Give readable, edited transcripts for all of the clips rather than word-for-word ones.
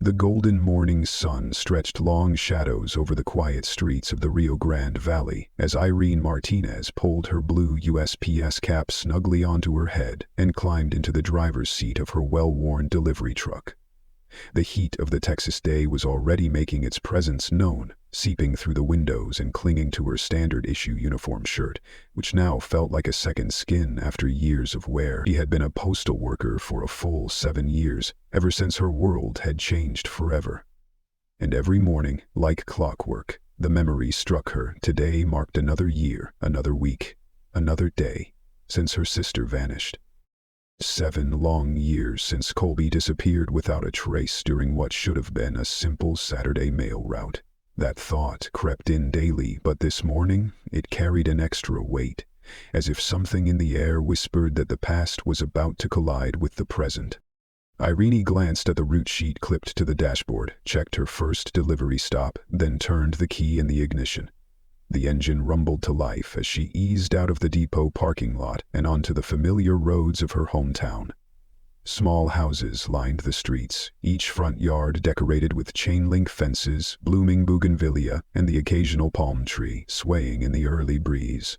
The golden morning sun stretched long shadows over the quiet streets of the Rio Grande Valley as Irene Martinez pulled her blue USPS cap snugly onto her head and climbed into the driver's seat of her well-worn delivery truck. The heat of the Texas day was already making its presence known, seeping through the windows and clinging to her standard-issue uniform shirt, which now felt like a second skin after years of wear. She had been a postal worker for a full 7 years, ever since her world had changed forever. And every morning, like clockwork, the memory struck her. Today marked another year, another week, another day, since her sister vanished. 7 long years since Colby disappeared without a trace during what should have been a simple Saturday mail route. That thought crept in daily, but this morning it carried an extra weight, as if something in the air whispered that the past was about to collide with the present. Irene glanced at the route sheet clipped to the dashboard, checked her first delivery stop, then turned the key in the ignition. The engine rumbled to life as she eased out of the depot parking lot and onto the familiar roads of her hometown. Small houses lined the streets, each front yard decorated with chain-link fences, blooming bougainvillea, and the occasional palm tree swaying in the early breeze.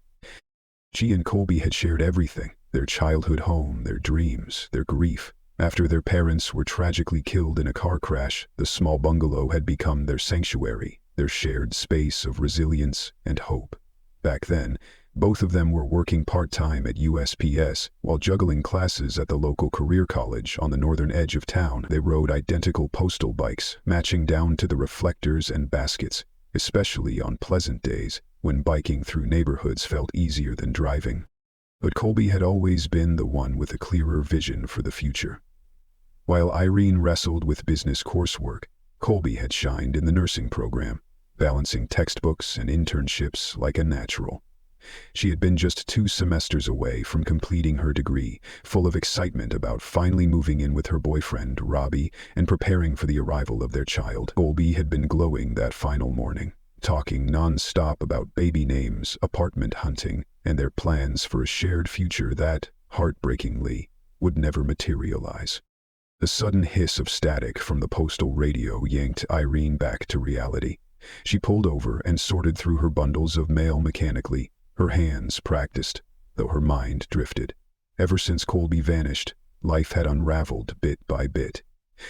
She and Colby had shared everything, their childhood home, their dreams, their grief. After their parents were tragically killed in a car crash, the small bungalow had become their sanctuary, their shared space of resilience and hope. Back then, both of them were working part-time at USPS while juggling classes at the local career college on the northern edge of town. They rode identical postal bikes, matching down to the reflectors and baskets, especially on pleasant days when biking through neighborhoods felt easier than driving. But Colby had always been the one with a clearer vision for the future. While Irene wrestled with business coursework, Colby had shined in the nursing program, balancing textbooks and internships like a natural. She had been just 2 semesters away from completing her degree, full of excitement about finally moving in with her boyfriend, Robbie, and preparing for the arrival of their child. Colby had been glowing that final morning, talking non-stop about baby names, apartment hunting, and their plans for a shared future that, heartbreakingly, would never materialize. The sudden hiss of static from the postal radio yanked Irene back to reality. She pulled over and sorted through her bundles of mail mechanically, her hands practiced, though her mind drifted. Ever since Colby vanished, life had unraveled bit by bit.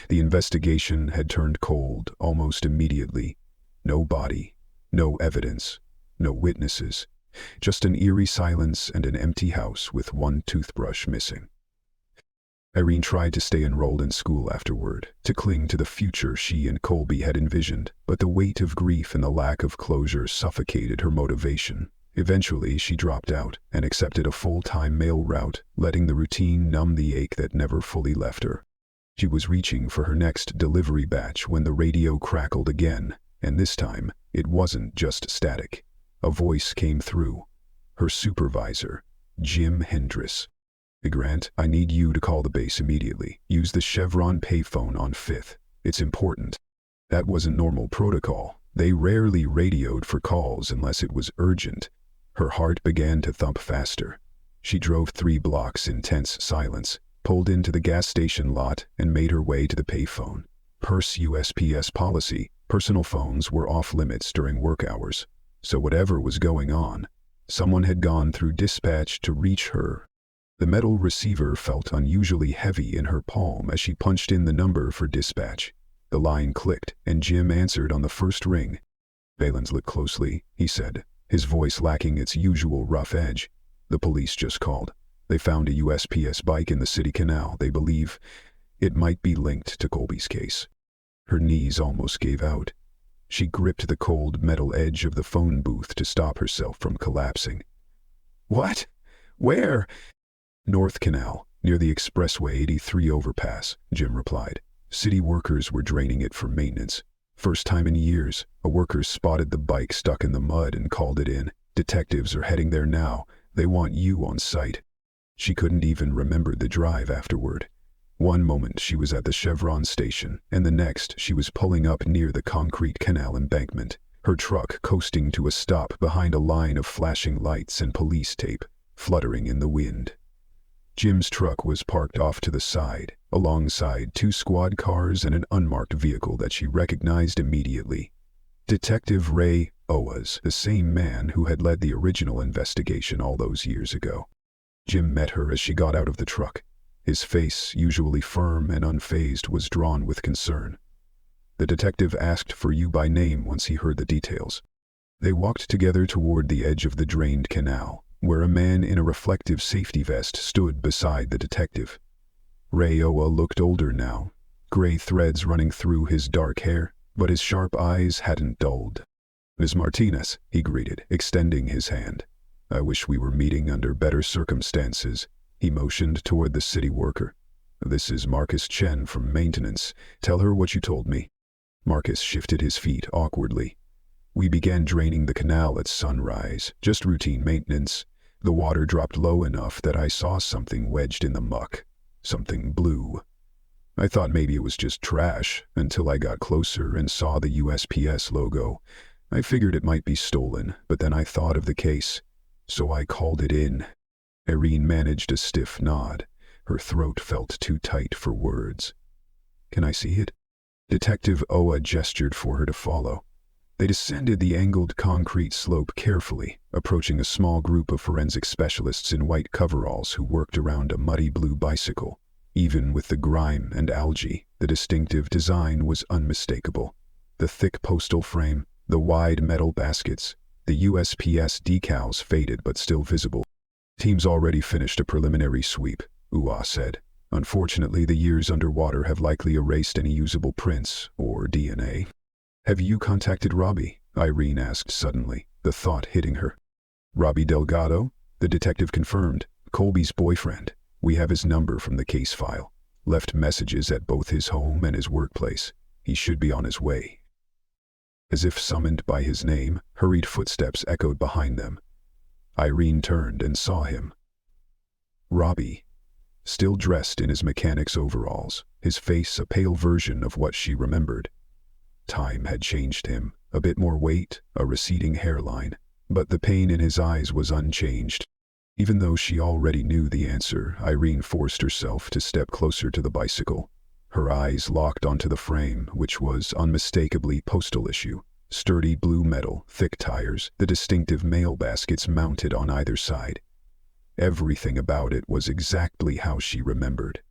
The investigation had turned cold almost immediately. No body, no evidence, no witnesses, just an eerie silence and an empty house with 1 toothbrush missing. Irene tried to stay enrolled in school afterward, to cling to the future she and Colby had envisioned, but the weight of grief and the lack of closure suffocated her motivation. Eventually, she dropped out and accepted a full-time mail route, letting the routine numb the ache that never fully left her. She was reaching for her next delivery batch when the radio crackled again, and this time, it wasn't just static. A voice came through. Her supervisor, Jim Hendress. "Grant, I need you to call the base immediately. Use the Chevron payphone on 5th. It's important." That wasn't normal protocol. They rarely radioed for calls unless it was urgent. Her heart began to thump faster. She drove 3 blocks in tense silence, pulled into the gas station lot, and made her way to the payphone. Per USPS policy, personal phones were off limits during work hours. So whatever was going on, someone had gone through dispatch to reach her. The metal receiver felt unusually heavy in her palm as she punched in the number for dispatch. The line clicked, and Jim answered on the first ring. "Valens, look closely," he said, his voice lacking its usual rough edge. "The police just called. They found a USPS bike in the city canal. They believe it might be linked to Colby's case." Her knees almost gave out. She gripped the cold metal edge of the phone booth to stop herself from collapsing. "What? Where?" "North Canal, near the Expressway 83 overpass," Jim replied. City workers were draining it for maintenance. First time in years, a worker spotted the bike stuck in the mud and called it in. "Detectives are heading there now. They want you on site." She couldn't even remember the drive afterward. One moment she was at the Chevron station, and the next she was pulling up near the concrete canal embankment, her truck coasting to a stop behind a line of flashing lights and police tape, fluttering in the wind. Jim's truck was parked off to the side, alongside 2 squad cars and an unmarked vehicle that she recognized immediately. Detective Ray Owas, the same man who had led the original investigation all those years ago. Jim met her as she got out of the truck. His face, usually firm and unfazed, was drawn with concern. The detective asked for you by name once he heard the details. They walked together toward the edge of the drained canal, where a man in a reflective safety vest stood beside the detective. Ray Owa looked older now, gray threads running through his dark hair, but his sharp eyes hadn't dulled. "Ms. Martinez," he greeted, extending his hand. "I wish we were meeting under better circumstances." He motioned toward the city worker. "This is Marcus Chen from maintenance. Tell her what you told me." Marcus shifted his feet awkwardly. "We began draining the canal at sunrise, just routine maintenance. The water dropped low enough that I saw something wedged in the muck. Something blue. I thought maybe it was just trash, until I got closer and saw the USPS logo. I figured it might be stolen, but then I thought of the case, so I called it in." Irene managed a stiff nod. Her throat felt too tight for words. "Can I see it?" Detective Owa gestured for her to follow. They descended the angled concrete slope carefully, approaching a small group of forensic specialists in white coveralls who worked around a muddy blue bicycle. Even with the grime and algae, the distinctive design was unmistakable. The thick postal frame, the wide metal baskets, the USPS decals faded but still visible. "Team's already finished a preliminary sweep," Uwa said. "Unfortunately, the years underwater have likely erased any usable prints or DNA." "Have you contacted Robbie?" Irene asked suddenly, the thought hitting her. "Robbie Delgado?" The detective confirmed. "Colby's boyfriend. We have his number from the case file. Left messages at both his home and his workplace. He should be on his way." As if summoned by his name, hurried footsteps echoed behind them. Irene turned and saw him. Robbie, still dressed in his mechanic's overalls, his face a pale version of what she remembered. Time had changed him, a bit more weight, a receding hairline, but the pain in his eyes was unchanged. Even though she already knew the answer, Irene forced herself to step closer to the bicycle. Her eyes locked onto the frame, which was unmistakably postal issue. Sturdy blue metal, thick tires, the distinctive mail baskets mounted on either side. Everything about it was exactly how she remembered.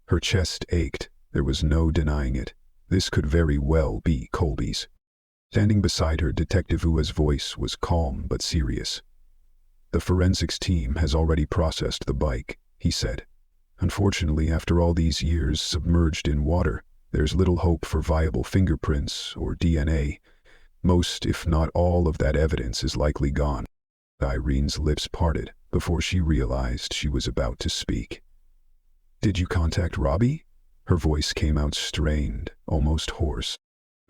Her chest ached. There was no denying it. This could very well be Colby's. Standing beside her, Detective Uwa's voice was calm but serious. "The forensics team has already processed the bike," he said. "Unfortunately, after all these years submerged in water, there's little hope for viable fingerprints or DNA. Most, if not all, of that evidence is likely gone." Irene's lips parted before she realized she was about to speak. "Did you contact Robbie?" Her voice came out strained, almost hoarse.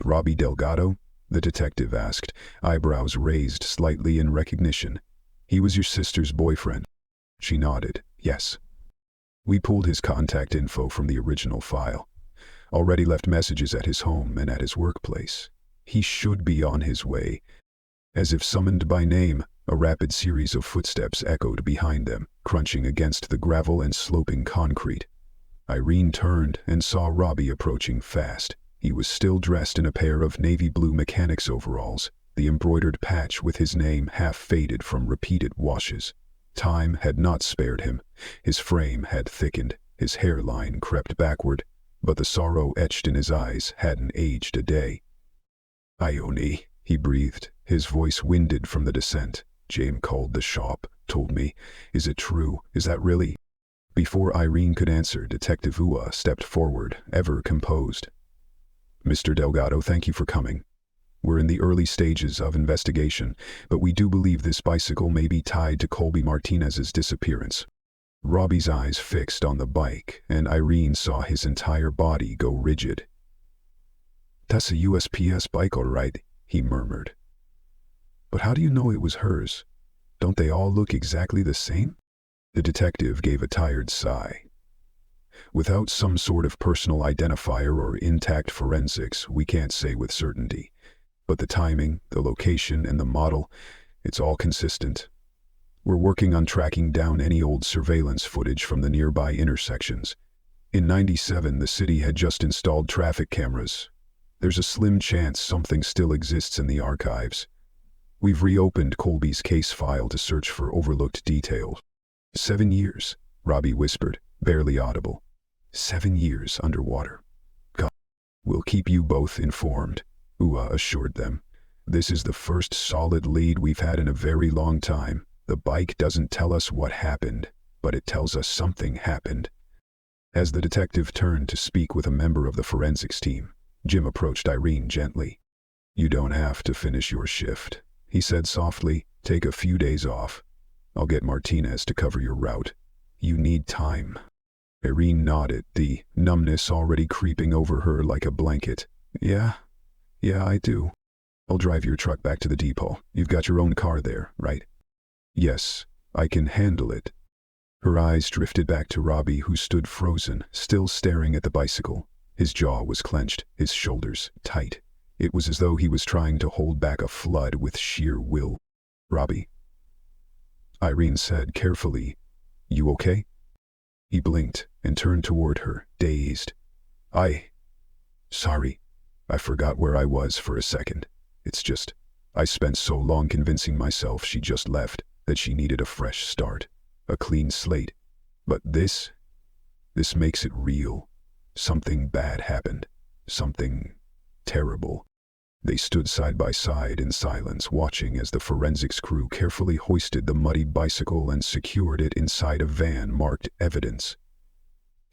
"Robbie Delgado?" the detective asked, eyebrows raised slightly in recognition. "He was your sister's boyfriend." She nodded. "Yes. We pulled his contact info from the original file. Already left messages at his home and at his workplace. He should be on his way." As if summoned by name, a rapid series of footsteps echoed behind them, crunching against the gravel and sloping concrete. Irene turned and saw Robbie approaching fast. He was still dressed in a pair of navy blue mechanic's overalls, the embroidered patch with his name half faded from repeated washes. Time had not spared him. His frame had thickened, his hairline crept backward, but the sorrow etched in his eyes hadn't aged a day. "Ione," he breathed, his voice winded from the descent. "James called the shop, told me. Is it true? Is that really?" Before Irene could answer, Detective Uwa stepped forward, ever composed. "Mr. Delgado, thank you for coming. We're in the early stages of investigation, but we do believe this bicycle may be tied to Colby Martinez's disappearance." Robbie's eyes fixed on the bike, and Irene saw his entire body go rigid. "That's a USPS bike, all right," he murmured. "But how do you know it was hers? Don't they all look exactly the same?" The detective gave a tired sigh. "Without some sort of personal identifier or intact forensics, we can't say with certainty. But the timing, the location, and the model, it's all consistent." We're working on tracking down any old surveillance footage from the nearby intersections. In '97, the city had just installed traffic cameras. There's a slim chance something still exists in the archives. We've reopened Colby's case file to search for overlooked details. 7 years, Robbie whispered, barely audible. 7 years underwater. God, we'll keep you both informed, Ua assured them. This is the first solid lead we've had in a very long time. The bike doesn't tell us what happened, but it tells us something happened. As the detective turned to speak with a member of the forensics team, Jim approached Irene gently. You don't have to finish your shift, he said softly. Take a few days off. I'll get Martinez to cover your route. You need time. Irene nodded, the numbness already creeping over her like a blanket. Yeah, I do. I'll drive your truck back to the depot. You've got your own car there, right? Yes, I can handle it. Her eyes drifted back to Robbie, who stood frozen, still staring at the bicycle. His jaw was clenched, his shoulders tight. It was as though he was trying to hold back a flood with sheer will. Robbie, Irene said carefully, you okay? He blinked and turned toward her, dazed. Sorry, I forgot where I was for a second. It's just, I spent so long convincing myself she just left, that she needed a fresh start, a clean slate. But this makes it real. Something bad happened. Something terrible. They stood side by side in silence, watching as the forensics crew carefully hoisted the muddy bicycle and secured it inside a van marked evidence.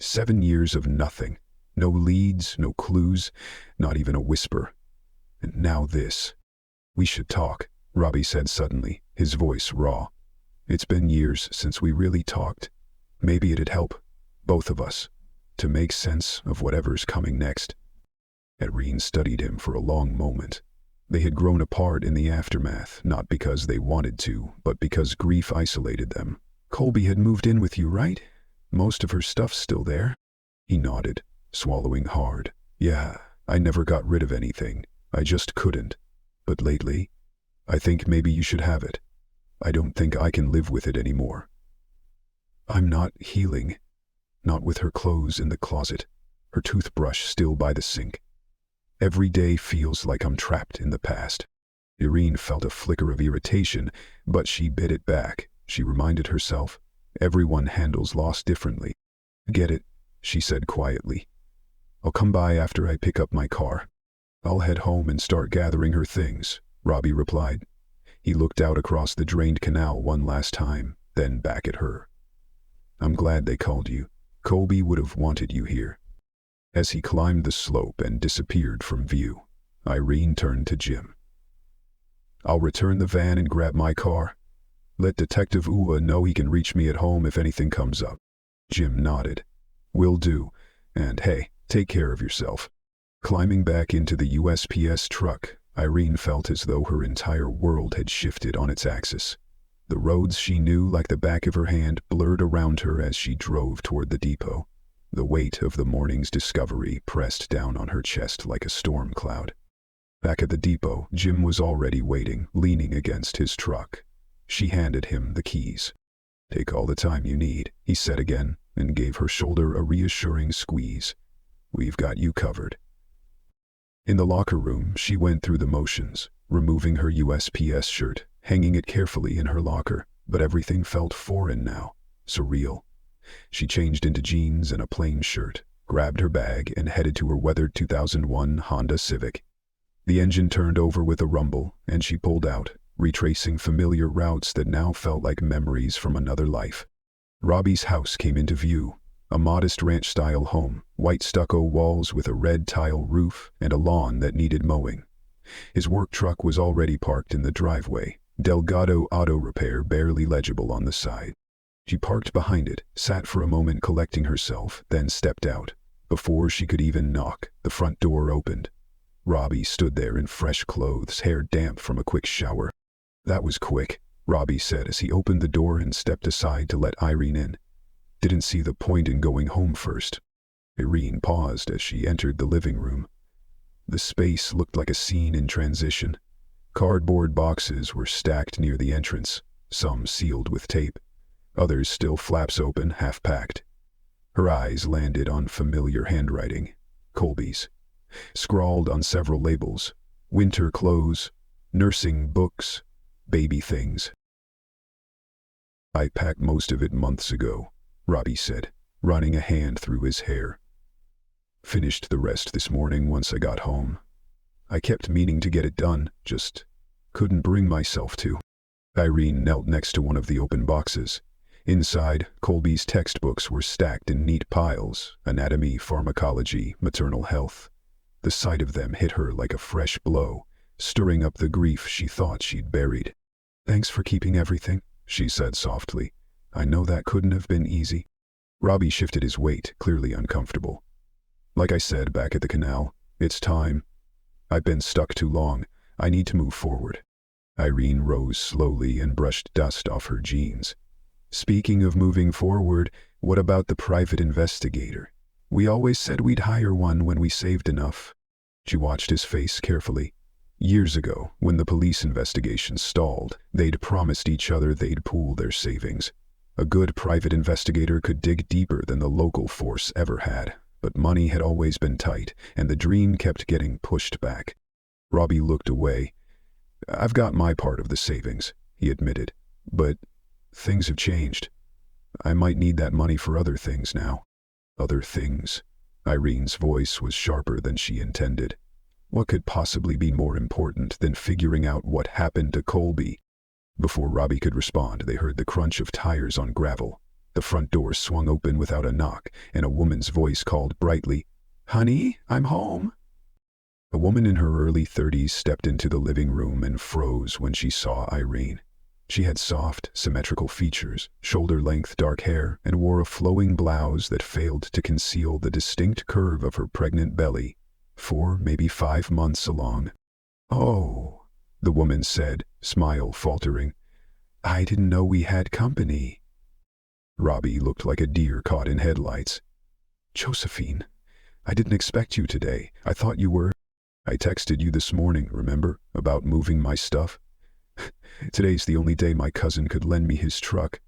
7 years of nothing. No leads, no clues, not even a whisper. And now this. We should talk, Robbie said suddenly, his voice raw. It's been years since we really talked. Maybe it'd help, both of us, to make sense of whatever's coming next. Irene studied him for a long moment. They had grown apart in the aftermath, not because they wanted to, but because grief isolated them. Colby had moved in with you, right? Most of her stuff's still there? He nodded, swallowing hard. Yeah, I never got rid of anything. I just couldn't. But lately, I think maybe you should have it. I don't think I can live with it anymore. I'm not healing. Not with her clothes in the closet, her toothbrush still by the sink. Every day feels like I'm trapped in the past. Irene felt a flicker of irritation, but she bit it back. She reminded herself, everyone handles loss differently. Get it, she said quietly. I'll come by after I pick up my car. I'll head home and start gathering her things, Robbie replied. He looked out across the drained canal one last time, then back at her. I'm glad they called you. Colby would have wanted you here. As he climbed the slope and disappeared from view, Irene turned to Jim. I'll return the van and grab my car. Let Detective Ua know he can reach me at home if anything comes up. Jim nodded. Will do, and hey, take care of yourself. Climbing back into the USPS truck, Irene felt as though her entire world had shifted on its axis. The roads she knew like the back of her hand blurred around her as she drove toward the depot. The weight of the morning's discovery pressed down on her chest like a storm cloud. Back at the depot, Jim was already waiting, leaning against his truck. She handed him the keys. Take all the time you need, he said again, and gave her shoulder a reassuring squeeze. We've got you covered. In the locker room, she went through the motions, removing her USPS shirt, hanging it carefully in her locker, but everything felt foreign now, surreal. She changed into jeans and a plain shirt, grabbed her bag, and headed to her weathered 2001 Honda Civic. The engine turned over with a rumble, and she pulled out, retracing familiar routes that now felt like memories from another life. Robbie's house came into view, a modest ranch-style home, white stucco walls with a red tile roof and a lawn that needed mowing. His work truck was already parked in the driveway, Delgado Auto Repair barely legible on the side. She parked behind it, sat for a moment collecting herself, then stepped out. Before she could even knock, the front door opened. Robbie stood there in fresh clothes, hair damp from a quick shower. That was quick, Robbie said as he opened the door and stepped aside to let Irene in. Didn't see the point in going home first. Irene paused as she entered the living room. The space looked like a scene in transition. Cardboard boxes were stacked near the entrance. some sealed with tape, others still flaps open, half-packed. Her eyes landed on familiar handwriting, Colby's, scrawled on several labels: winter clothes, nursing books, baby things. "I packed most of it months ago," Robbie said, running a hand through his hair. "Finished the rest this morning once I got home. I kept meaning to get it done, just couldn't bring myself to." Irene knelt next to one of the open boxes. Inside, Colby's textbooks were stacked in neat piles: anatomy, pharmacology, maternal health. The sight of them hit her like a fresh blow, stirring up the grief she thought she'd buried. "Thanks for keeping everything," she said softly. "I know that couldn't have been easy." Robbie shifted his weight, clearly uncomfortable. "Like I said back at the Canal, it's time. I've been stuck too long. I need to move forward." Irene rose slowly and brushed dust off her jeans. "Speaking of moving forward, what about the private investigator? We always said we'd hire one when we saved enough." She watched his face carefully. Years ago, when the police investigation stalled, they'd promised each other they'd pool their savings. A good private investigator could dig deeper than the local force ever had, but money had always been tight, and the dream kept getting pushed back. Robbie looked away. "I've got my part of the savings," he admitted, "but things have changed. I might need that money for other things now." "Other things?" Irene's voice was sharper than she intended. What could possibly be more important than figuring out what happened to Colby? Before Robbie could respond, they heard the crunch of tires on gravel. The front door swung open without a knock, and a woman's voice called brightly, "Honey, I'm home." A woman in her early 30s stepped into the living room and froze when she saw Irene. She had soft, symmetrical features, shoulder-length dark hair, and wore a flowing blouse that failed to conceal the distinct curve of her pregnant belly, 4, maybe 5 months along. "Oh," the woman said, smile faltering. "I didn't know we had company." Robbie looked like a deer caught in headlights. "Josephine, I didn't expect you today. I thought you were—" "I texted you this morning, remember, about moving my stuff? Today's the only day my cousin could lend me his truck."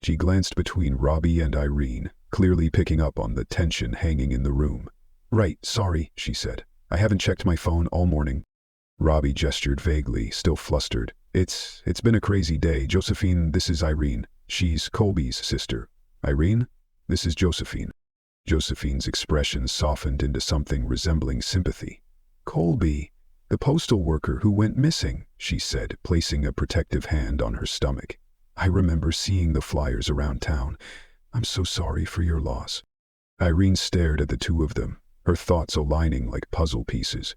She glanced between Robbie and Irene, clearly picking up on the tension hanging in the room. "Right, sorry," she said. "I haven't checked my phone all morning." Robbie gestured vaguely, still flustered. It's been a crazy day. Josephine, this is Irene. She's Colby's sister." "Irene, this is Josephine." Josephine's expression softened into something resembling sympathy. "Colby, the postal worker who went missing," she said, placing a protective hand on her stomach. "I remember seeing the flyers around town. I'm so sorry for your loss." Irene stared at the two of them, her thoughts aligning like puzzle pieces.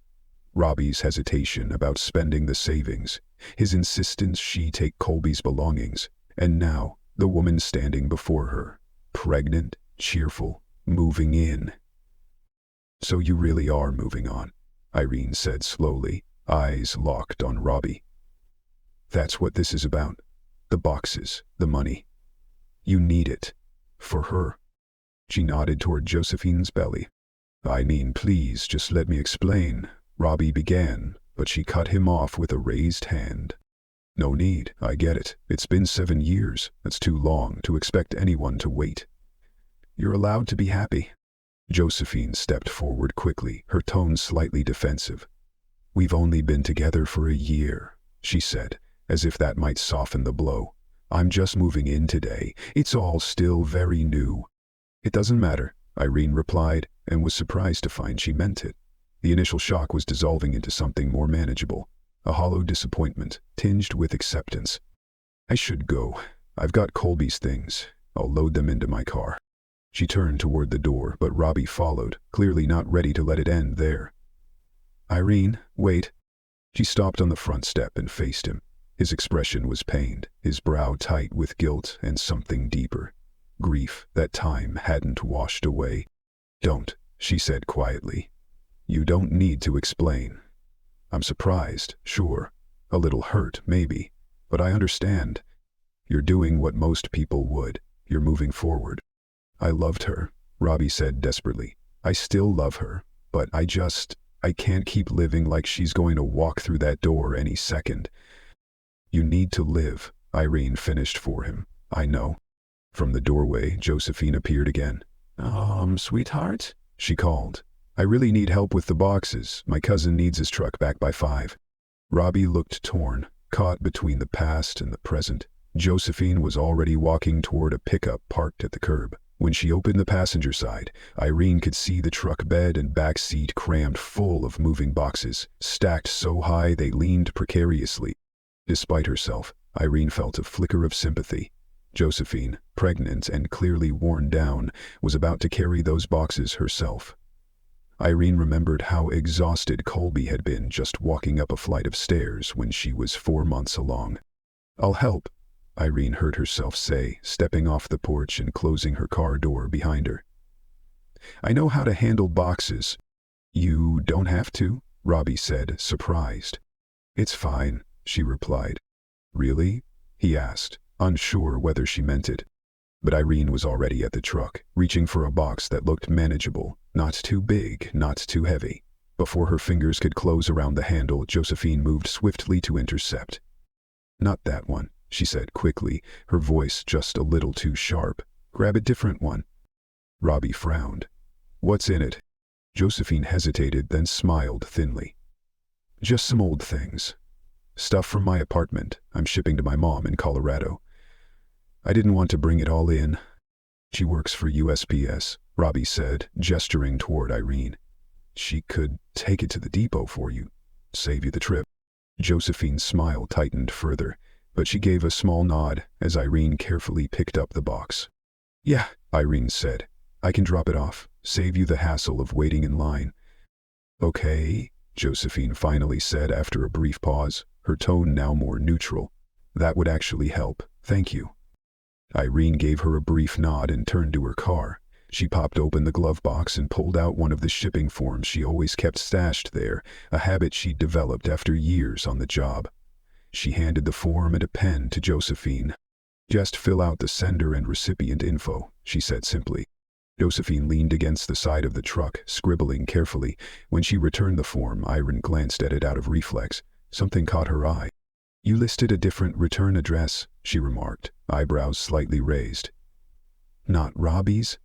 Robbie's hesitation about spending the savings, his insistence she take Colby's belongings, and now the woman standing before her, pregnant, cheerful, moving in. "So you really are moving on," Irene said slowly, eyes locked on Robbie. "That's what this is about. The boxes, the money. You need it. For her." She nodded toward Josephine's belly. "I mean, please, just let me explain," Robbie began, but she cut him off with a raised hand. "No need, I get it. It's been 7 years. That's too long to expect anyone to wait. You're allowed to be happy." Josephine stepped forward quickly, her tone slightly defensive. "We've only been together for a year," she said, as if that might soften the blow. "I'm just moving in today. It's all still very new." "It doesn't matter," Irene replied, and was surprised to find she meant it. The initial shock was dissolving into something more manageable, a hollow disappointment, tinged with acceptance. "I should go. I've got Colby's things. I'll load them into my car." She turned toward the door, but Robbie followed, clearly not ready to let it end there. "Irene, wait." She stopped on the front step and faced him. His expression was pained, his brow tight with guilt and something deeper, grief that time hadn't washed away. "Don't," she said quietly. "You don't need to explain. I'm surprised, sure, a little hurt, maybe, but I understand. You're doing what most people would. You're moving forward." "I loved her," Robbie said desperately. "I still love her, but I can't keep living like she's going to walk through that door any second." "You need to live," Irene finished for him. I know. From the doorway, Josephine appeared again. Sweetheart? She called. I really need help with the boxes. My cousin needs his truck back by 5. Robbie looked torn, caught between the past and the present. Josephine was already walking toward a pickup parked at the curb. When she opened the passenger side, Irene could see the truck bed and back seat crammed full of moving boxes, stacked so high they leaned precariously. Despite herself, Irene felt a flicker of sympathy. Josephine, pregnant and clearly worn down, was about to carry those boxes herself. Irene remembered how exhausted Colby had been just walking up a flight of stairs when she was 4 months along. "I'll help," Irene heard herself say, stepping off the porch and closing her car door behind her. "I know how to handle boxes." "You don't have to," Robbie said, surprised. "It's fine," she replied. "Really?" he asked, unsure whether she meant it. But Irene was already at the truck, reaching for a box that looked manageable, not too big, not too heavy. Before her fingers could close around the handle, Josephine moved swiftly to intercept. "Not that one," she said quickly, her voice just a little too sharp. "Grab a different one." Robbie frowned. "What's in it?" Josephine hesitated, then smiled thinly. "Just some old things. Stuff from my apartment I'm shipping to my mom in Colorado. I didn't want to bring it all in." "She works for USPS," Robbie said, gesturing toward Irene. "She could take it to the depot for you, save you the trip." Josephine's smile tightened further, but she gave a small nod as Irene carefully picked up the box. "Yeah," Irene said. "I can drop it off, save you the hassle of waiting in line." "Okay," Josephine finally said after a brief pause, her tone now more neutral. "That would actually help, thank you." Irene gave her a brief nod and turned to her car. She popped open the glove box and pulled out one of the shipping forms she always kept stashed there, a habit she'd developed after years on the job. She handed the form and a pen to Josephine. "Just fill out the sender and recipient info," she said simply. Josephine leaned against the side of the truck, scribbling carefully. When she returned the form, Irene glanced at it out of reflex. Something caught her eye. "You listed a different return address," she remarked, eyebrows slightly raised. "Not Robbie's?"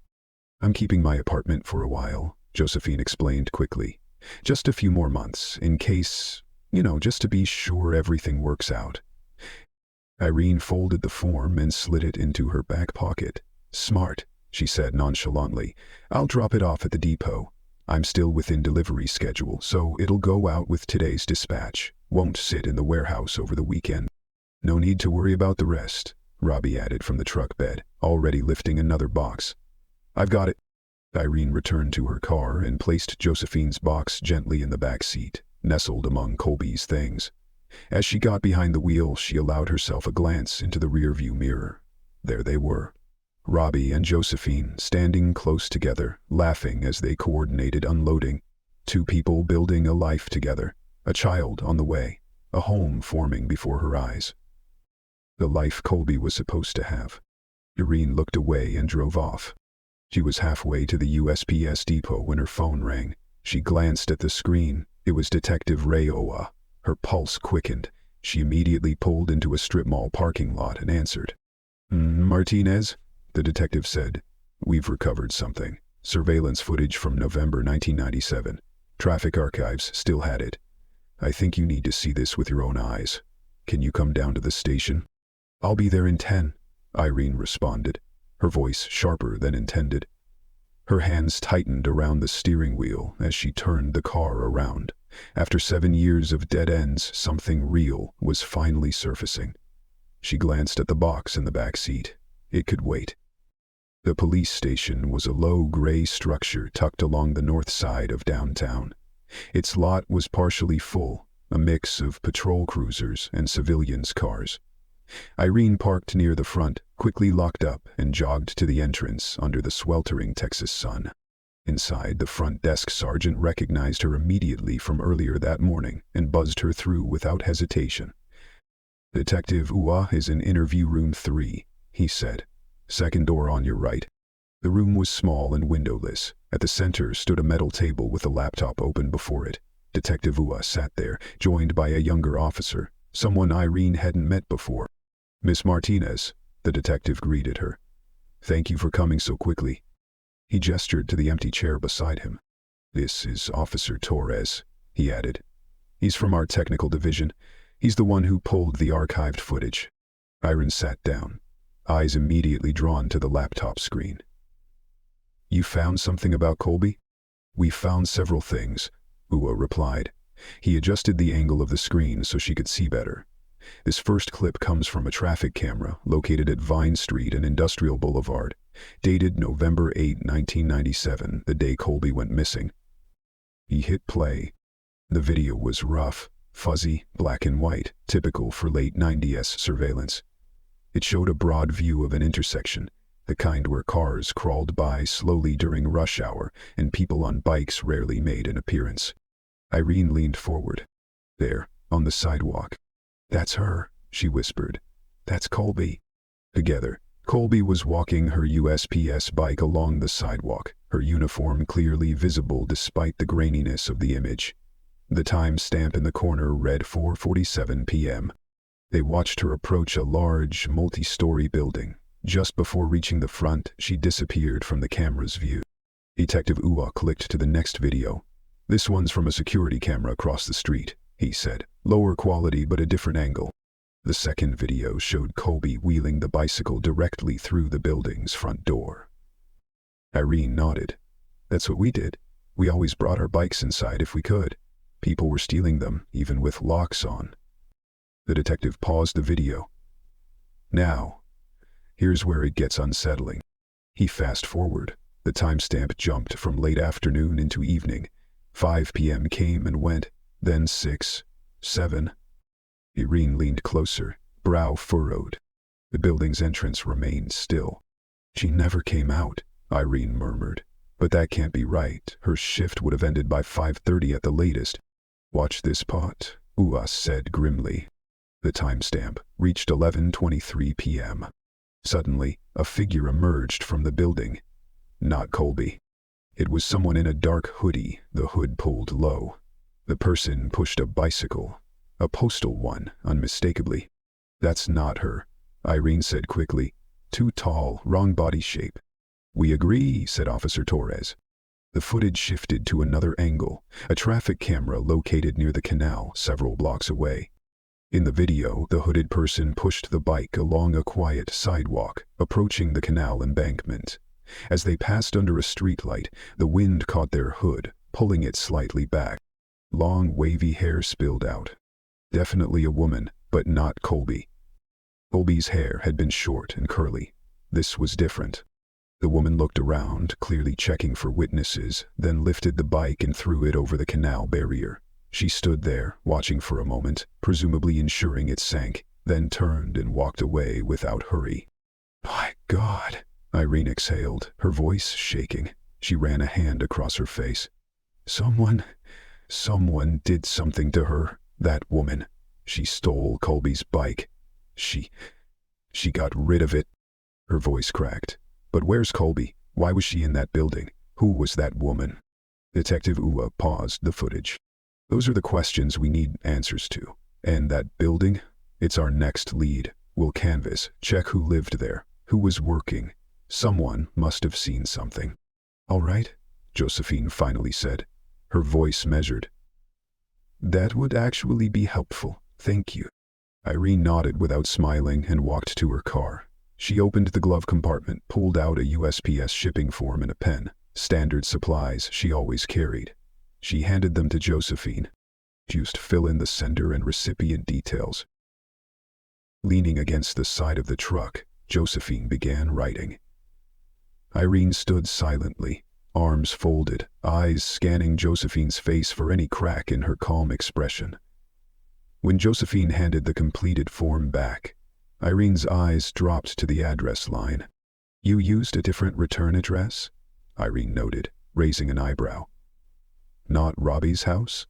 "I'm keeping my apartment for a while," Josephine explained quickly. "Just a few more months, in case, just to be sure everything works out." Irene folded the form and slid it into her back pocket. "Smart," she said nonchalantly. "I'll drop it off at the depot. I'm still within delivery schedule, so it'll go out with today's dispatch. Won't sit in the warehouse over the weekend." "No need to worry about the rest," Robbie added from the truck bed, already lifting another box. "I've got it." Irene returned to her car and placed Josephine's box gently in the back seat, nestled among Colby's things. As she got behind the wheel, she allowed herself a glance into the rearview mirror. There they were, Robbie and Josephine, standing close together, laughing as they coordinated unloading. 2 people building a life together, a child on the way, a home forming before her eyes. The life Colby was supposed to have. Irene looked away and drove off. She was halfway to the USPS depot when her phone rang. She glanced at the screen. It was Detective Ray Owa. Her pulse quickened. She immediately pulled into a strip mall parking lot and answered. "Martinez?" the detective said. "We've recovered something. Surveillance footage from November 1997. Traffic archives still had it. I think you need to see this with your own eyes. Can you come down to the station?" "I'll be there in 10, Irene responded, her voice sharper than intended. Her hands tightened around the steering wheel as she turned the car around. After 7 years of dead ends, something real was finally surfacing. She glanced at the box in the back seat. It could wait. The police station was a low gray structure tucked along the north side of downtown. Its lot was partially full, a mix of patrol cruisers and civilians' cars. Irene parked near the front, quickly locked up, and jogged to the entrance under the sweltering Texas sun. Inside, the front desk sergeant recognized her immediately from earlier that morning and buzzed her through without hesitation. "Detective Owa is in interview room 3, he said. "Second door on your right." The room was small and windowless. At the center stood a metal table with a laptop open before it. Detective Owa sat there, joined by a younger officer, someone Irene hadn't met before. "Miss Martinez," the detective greeted her. "Thank you for coming so quickly." He gestured to the empty chair beside him. "This is Officer Torres," he added. "He's from our technical division. He's the one who pulled the archived footage." Irene sat down, eyes immediately drawn to the laptop screen. "You found something about Colby?" "We found several things," Ua replied. He adjusted the angle of the screen so she could see better. "This first clip comes from a traffic camera located at Vine Street and Industrial Boulevard, dated November 8, 1997, the day Colby went missing." He hit play. The video was rough, fuzzy, black and white, typical for late 90s surveillance. It showed a broad view of an intersection, the kind where cars crawled by slowly during rush hour and people on bikes rarely made an appearance. Irene leaned forward. "There, on the sidewalk." "That's her," she whispered. "That's Colby." Together, Colby was walking her USPS bike along the sidewalk, her uniform clearly visible despite the graininess of the image. The time stamp in the corner read 4:47 p.m. They watched her approach a large, multi-story building. Just before reaching the front, she disappeared from the camera's view. Detective Ua clicked to the next video. "This one's from a security camera across the street," he said. "Lower quality but a different angle." The second video showed Colby wheeling the bicycle directly through the building's front door. Irene nodded. "That's what we did. We always brought our bikes inside if we could. People were stealing them, even with locks on." The detective paused the video. "Now, here's where it gets unsettling." He fast-forwarded. The timestamp jumped from late afternoon into evening. 5 p.m. came and went, then 6, 7. Irene leaned closer, brow furrowed. The building's entrance remained still. "She never came out," Irene murmured. "But that can't be right. Her shift would have ended by 5:30 at the latest." "Watch this pot," Ua said grimly. The timestamp reached 11:23 p.m. Suddenly, a figure emerged from the building. Not Colby. It was someone in a dark hoodie, the hood pulled low. The person pushed a bicycle. A postal one, unmistakably. "That's not her," Irene said quickly. "Too tall, wrong body shape." "We agree," said Officer Torres. The footage shifted to another angle, a traffic camera located near the canal several blocks away. In the video, the hooded person pushed the bike along a quiet sidewalk, approaching the canal embankment. As they passed under a streetlight, the wind caught their hood, pulling it slightly back. Long, wavy hair spilled out. Definitely a woman, but not Colby. Colby's hair had been short and curly. This was different. The woman looked around, clearly checking for witnesses, then lifted the bike and threw it over the canal barrier. She stood there, watching for a moment, presumably ensuring it sank, then turned and walked away without hurry. "My God," Irene exhaled, her voice shaking. She ran a hand across her face. Someone did something to her, that woman. She stole Colby's bike. She got rid of it." Her voice cracked. "But where's Colby? Why was she in that building? Who was that woman?" Detective Ua paused the footage. "Those are the questions we need answers to. And that building? It's our next lead. We'll canvass, check who lived there, who was working. Someone must have seen something." "All right," Josephine finally said, her voice measured. "That would actually be helpful, thank you." Irene nodded without smiling and walked to her car. She opened the glove compartment, pulled out a USPS shipping form and a pen, standard supplies she always carried. She handed them to Josephine. "Just fill in the sender and recipient details." Leaning against the side of the truck, Josephine began writing. Irene stood silently, arms folded, eyes scanning Josephine's face for any crack in her calm expression. When Josephine handed the completed form back, Irene's eyes dropped to the address line. "You used a different return address?" Irene noted, raising an eyebrow. "Not Robbie's house?"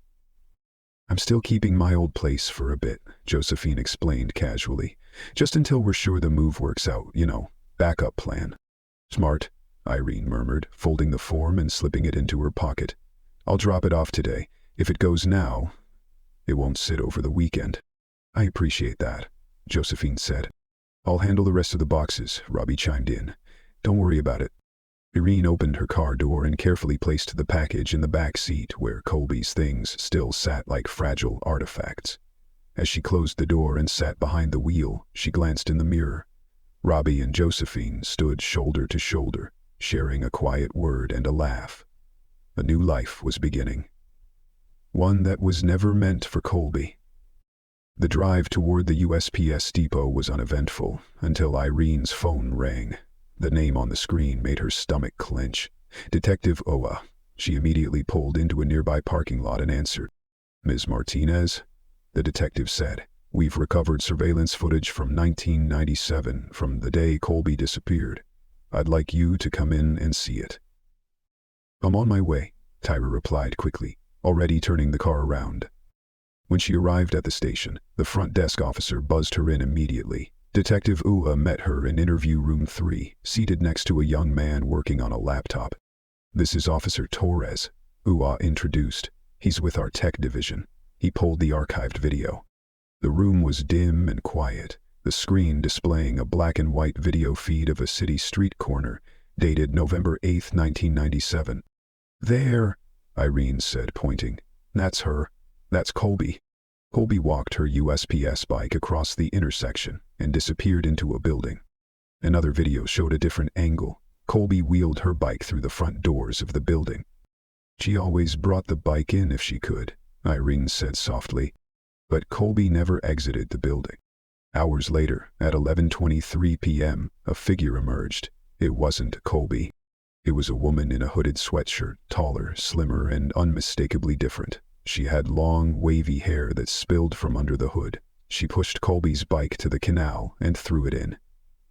"I'm still keeping my old place for a bit," Josephine explained casually. "Just until we're sure the move works out, backup plan." "Smart," Irene murmured, folding the form and slipping it into her pocket. "I'll drop it off today. If it goes now, it won't sit over the weekend." "I appreciate that," Josephine said. "I'll handle the rest of the boxes," Robbie chimed in. "Don't worry about it." Irene opened her car door and carefully placed the package in the back seat where Colby's things still sat like fragile artifacts. As she closed the door and sat behind the wheel, she glanced in the mirror. Robbie and Josephine stood shoulder to shoulder, sharing a quiet word and a laugh. A new life was beginning. One that was never meant for Colby. The drive toward the USPS depot was uneventful until Irene's phone rang. The name on the screen made her stomach clench. Detective Owa. She immediately pulled into a nearby parking lot and answered. "Ms. Martinez?" The detective said. "We've recovered surveillance footage from 1997, from the day Colby disappeared. I'd like you to come in and see it." "I'm on my way," Tyra replied quickly, already turning the car around. When she arrived at the station, the front desk officer buzzed her in immediately. Detective Ua met her in interview room 3, seated next to a young man working on a laptop. "This is Officer Torres," Ua introduced. "He's with our tech division." He pulled the archived video. The room was dim and quiet, the screen displaying a black and white video feed of a city street corner, dated November 8, 1997. "There," Irene said, pointing. "That's her. That's Colby." Colby walked her USPS bike across the intersection and disappeared into a building. Another video showed a different angle. Colby wheeled her bike through the front doors of the building. "She always brought the bike in if she could," Irene said softly. But Colby never exited the building. Hours later, at 11:23 p.m., a figure emerged. It wasn't Colby. It was a woman in a hooded sweatshirt, taller, slimmer, and unmistakably different. She had long, wavy hair that spilled from under the hood. She pushed Colby's bike to the canal and threw it in.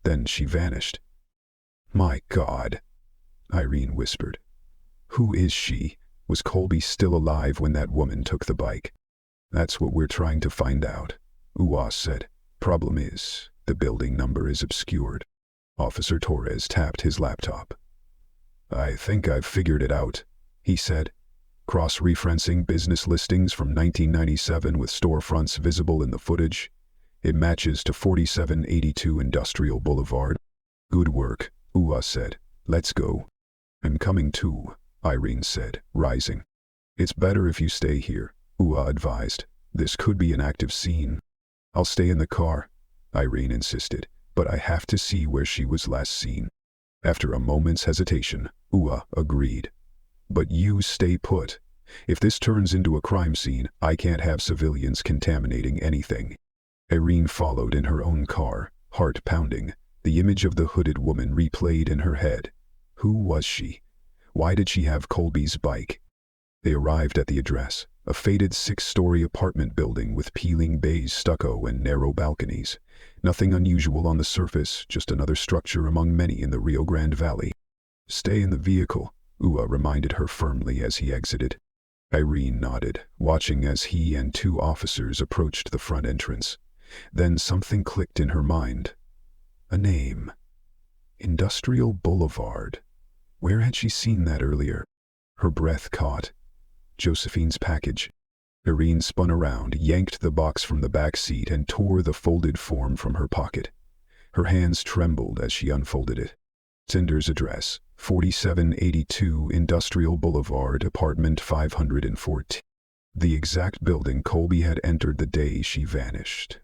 Then she vanished. "My God," Irene whispered. "Who is she? Was Colby still alive when that woman took the bike?" "That's what we're trying to find out," Uwas said. "Problem is, the building number is obscured." Officer Torres tapped his laptop. "I think I've figured it out," he said. "Cross-referencing business listings from 1997 with storefronts visible in the footage. It matches to 4782 Industrial Boulevard." "Good work," Uwas said. "Let's go." "I'm coming too," Irene said, rising. "It's better if you stay here," Ua advised. "This could be an active scene." "I'll stay in the car," Irene insisted, "but I have to see where she was last seen." After a moment's hesitation, Ua agreed. "But you stay put. If this turns into a crime scene, I can't have civilians contaminating anything." Irene followed in her own car, heart pounding. The image of the hooded woman replayed in her head. Who was she? Why did she have Colby's bike? They arrived at the address, a faded 6-story apartment building with peeling beige stucco and narrow balconies. Nothing unusual on the surface, just another structure among many in the Rio Grande Valley. "Stay in the vehicle," Ua reminded her firmly as he exited. Irene nodded, watching as he and 2 officers approached the front entrance. Then something clicked in her mind. A name. Industrial Boulevard. Where had she seen that earlier? Her breath caught. Josephine's package. Irene spun around, yanked the box from the back seat, and tore the folded form from her pocket. Her hands trembled as she unfolded it. Tinder's address, 4782 Industrial Boulevard, apartment 514. The exact building Colby had entered the day she vanished.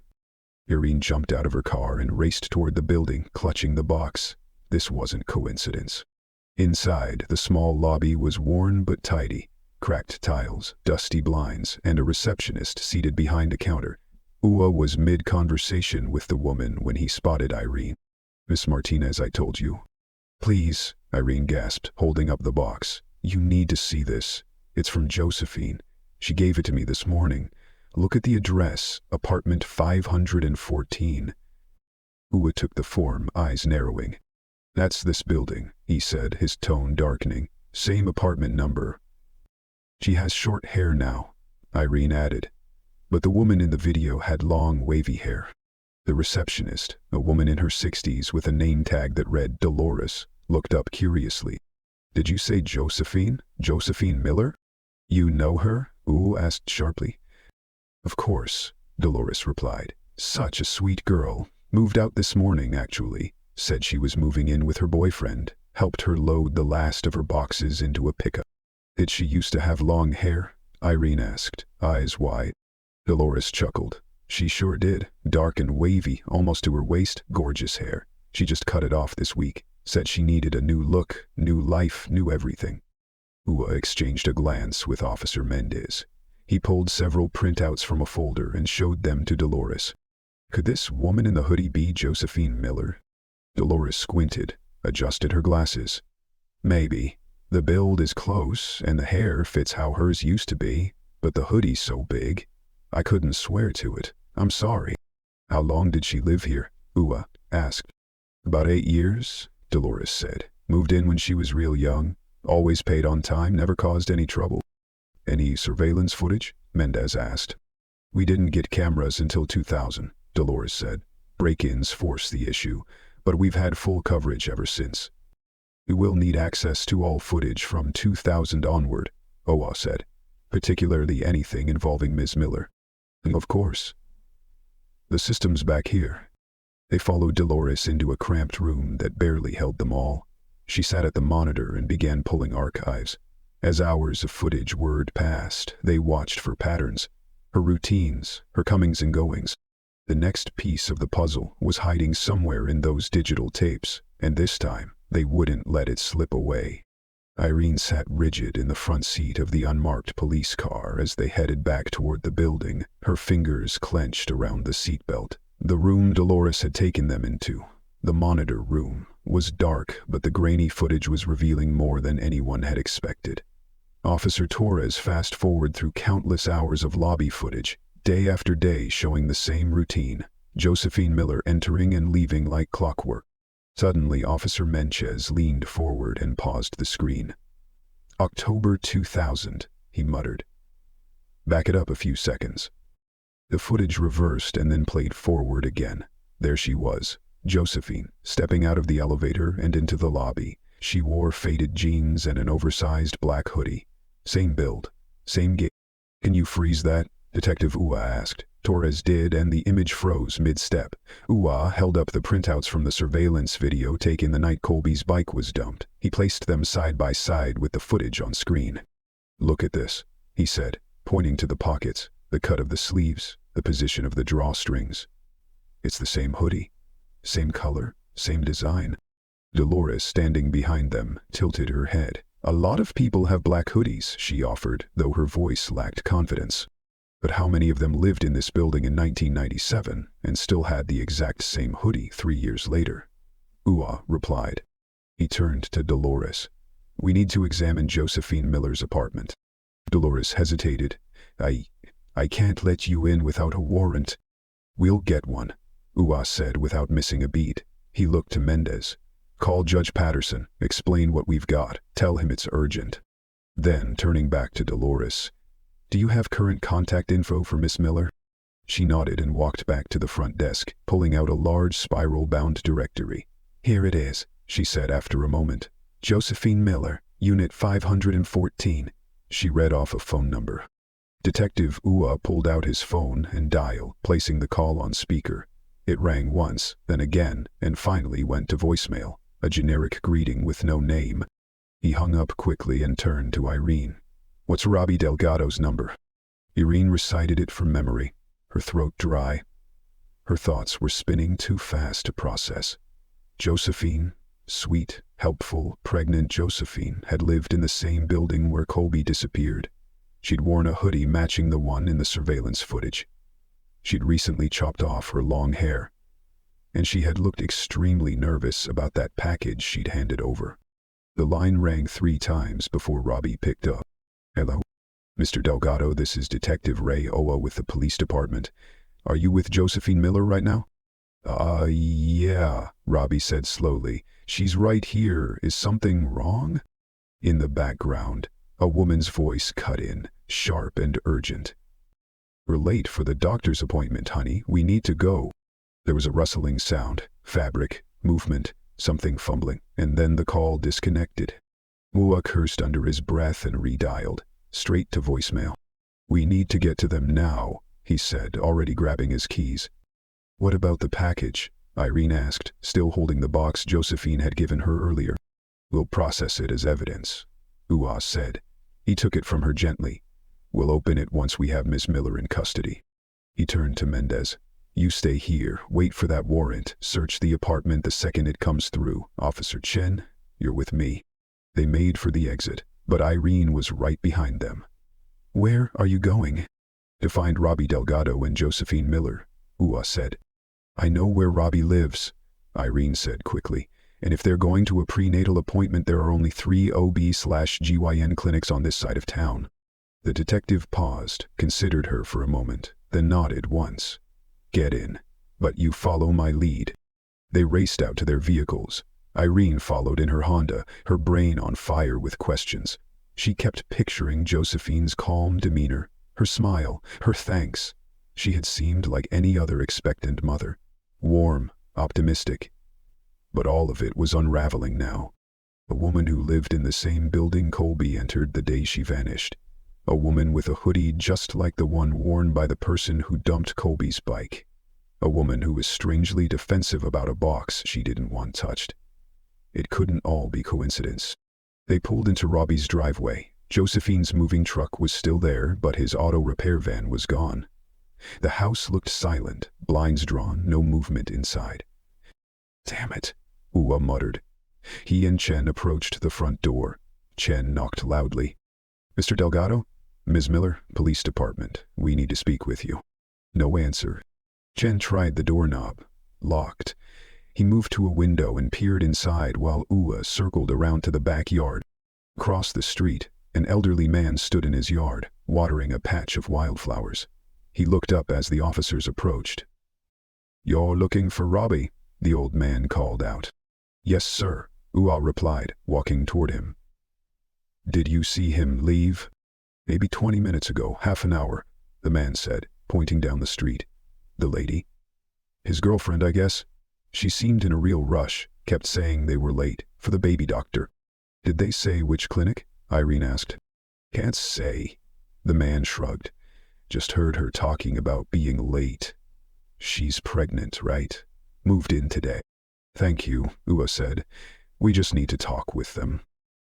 Irene jumped out of her car and raced toward the building, clutching the box. This wasn't coincidence. Inside, the small lobby was worn but tidy. Cracked tiles, dusty blinds, and a receptionist seated behind a counter. Ua was mid-conversation with the woman when he spotted Irene. "Miss Martinez, I told you." "Please," Irene gasped, holding up the box. "You need to see this. It's from Josephine. She gave it to me this morning. Look at the address, apartment 514. Ua took the form, eyes narrowing. "That's this building," he said, his tone darkening. "Same apartment number." "She has short hair now," Irene added. But the woman in the video had long, wavy hair. The receptionist, a woman in her 60s with a name tag that read Dolores, looked up curiously. "Did you say Josephine? Josephine Miller?" "You know her?" Ua asked sharply. "Of course," Dolores replied. "Such a sweet girl. Moved out this morning, actually. Said she was moving in with her boyfriend. Helped her load the last of her boxes into a pickup. Did she used to have long hair? Irene asked, eyes wide. Dolores chuckled. She sure did. Dark and wavy, almost to her waist, gorgeous hair. She just cut it off this week. Said she needed a new look, new life, new everything. Ua exchanged a glance with Officer Mendez. He pulled several printouts from a folder and showed them to Dolores. Could this woman in the hoodie be Josephine Miller? Dolores squinted, adjusted her glasses. Maybe. The build is close, and the hair fits how hers used to be, but the hoodie's so big. I couldn't swear to it. I'm sorry. How long did she live here? Ua asked. About 8 years, Dolores said. Moved in when she was real young. Always paid on time, never caused any trouble. Any surveillance footage? Mendez asked. We didn't get cameras until 2000, Dolores said. Break-ins forced the issue, but we've had full coverage ever since. We will need access to all footage from 2000 onward, Owa said. Particularly anything involving Ms. Miller. Of course. The system's back here. They followed Dolores into a cramped room that barely held them all. She sat at the monitor and began pulling archives. As hours of footage whirred past, they watched for patterns, her routines, her comings and goings. The next piece of the puzzle was hiding somewhere in those digital tapes, and this time they wouldn't let it slip away. Irene sat rigid in the front seat of the unmarked police car as they headed back toward the building, her fingers clenched around the seatbelt. The room Dolores had taken them into, the monitor room, was dark, but the grainy footage was revealing more than anyone had expected. Officer Torres fast-forwarded through countless hours of lobby footage, day after day showing the same routine, Josephine Miller entering and leaving like clockwork. Suddenly, Officer Mendez leaned forward and paused the screen. October 2000, he muttered. Back it up a few seconds. The footage reversed and then played forward again. There she was, Josephine, stepping out of the elevator and into the lobby. She wore faded jeans and an oversized black hoodie. Same build, same gait. Can you freeze that? Detective Ua asked. Torres did, and the image froze mid-step. Ua held up the printouts from the surveillance video taken the night Colby's bike was dumped. He placed them side by side with the footage on screen. Look at this, he said, pointing to the pockets, the cut of the sleeves, the position of the drawstrings. It's the same hoodie, same color, same design. Dolores, standing behind them, tilted her head. A lot of people have black hoodies, she offered, though her voice lacked confidence. But how many of them lived in this building in 1997 and still had the exact same hoodie 3 years later? Ua replied. He turned to Dolores. We need to examine Josephine Miller's apartment. Dolores hesitated. I can't let you in without a warrant. We'll get one, Ua said without missing a beat. He looked to Mendez. Call Judge Patterson, explain what we've got, tell him it's urgent. Then, turning back to Dolores, do you have current contact info for Miss Miller? She nodded and walked back to the front desk, pulling out a large spiral-bound directory. Here it is, she said after a moment. Josephine Miller, Unit 514. She read off a phone number. Detective Ua pulled out his phone and dialed, placing the call on speaker. It rang once, then again, and finally went to voicemail, a generic greeting with no name. He hung up quickly and turned to Irene. What's Robbie Delgado's number? Irene recited it from memory, her throat dry. Her thoughts were spinning too fast to process. Josephine, sweet, helpful, pregnant Josephine, had lived in the same building where Colby disappeared. She'd worn a hoodie matching the one in the surveillance footage. She'd recently chopped off her long hair, and she had looked extremely nervous about that package she'd handed over. The line rang 3 times before Robbie picked up. Hello? Mr. Delgado, this is Detective Ray Owa with the police department. Are you with Josephine Miller right now? Yeah, Robbie said slowly. She's right here. Is something wrong? In the background, a woman's voice cut in, sharp and urgent. We're late for the doctor's appointment, honey. We need to go. There was a rustling sound, fabric, movement, something fumbling, and then the call disconnected. Mua cursed under his breath and redialed, straight to voicemail. We need to get to them now, he said, already grabbing his keys. What about the package? Irene asked, still holding the box Josephine had given her earlier. We'll process it as evidence, Uwa said. He took it from her gently. We'll open it once we have Miss Miller in custody. He turned to Mendez. You stay here, wait for that warrant, search the apartment the second it comes through. Officer Chen, you're with me. They made for the exit, but Irene was right behind them. Where are you going? To find Robbie Delgado and Josephine Miller, Uwa said. I know where Robbie lives, Irene said quickly, and if they're going to a prenatal appointment there are only 3 OB/GYN clinics on this side of town. The detective paused, considered her for a moment, then nodded once. Get in, but you follow my lead. They raced out to their vehicles. Irene followed in her Honda, her brain on fire with questions. She kept picturing Josephine's calm demeanor, her smile, her thanks. She had seemed like any other expectant mother, warm, optimistic. But all of it was unraveling now. A woman who lived in the same building Colby entered the day she vanished. A woman with a hoodie just like the one worn by the person who dumped Colby's bike. A woman who was strangely defensive about a box she didn't want touched. It couldn't all be coincidence. They pulled into Robbie's driveway. Josephine's moving truck was still there, but his auto repair van was gone. The house looked silent, blinds drawn, no movement inside. Damn it, Uwa muttered. He and Chen approached the front door. Chen knocked loudly. Mr. Delgado? Ms. Miller, Police Department. We need to speak with you. No answer. Chen tried the doorknob. Locked. He moved to a window and peered inside while Uwa circled around to the backyard. Across the street, an elderly man stood in his yard, watering a patch of wildflowers. He looked up as the officers approached. You're looking for Robbie, the old man called out. Yes, sir, Uwa replied, walking toward him. Did you see him leave? Maybe 20 minutes ago, half an hour, the man said, pointing down the street. The lady? His girlfriend, I guess. She seemed in a real rush, kept saying they were late, for the baby doctor. Did they say which clinic? Irene asked. Can't say. The man shrugged. Just heard her talking about being late. She's pregnant, right? Moved in today. Thank you, Uwa said. We just need to talk with them.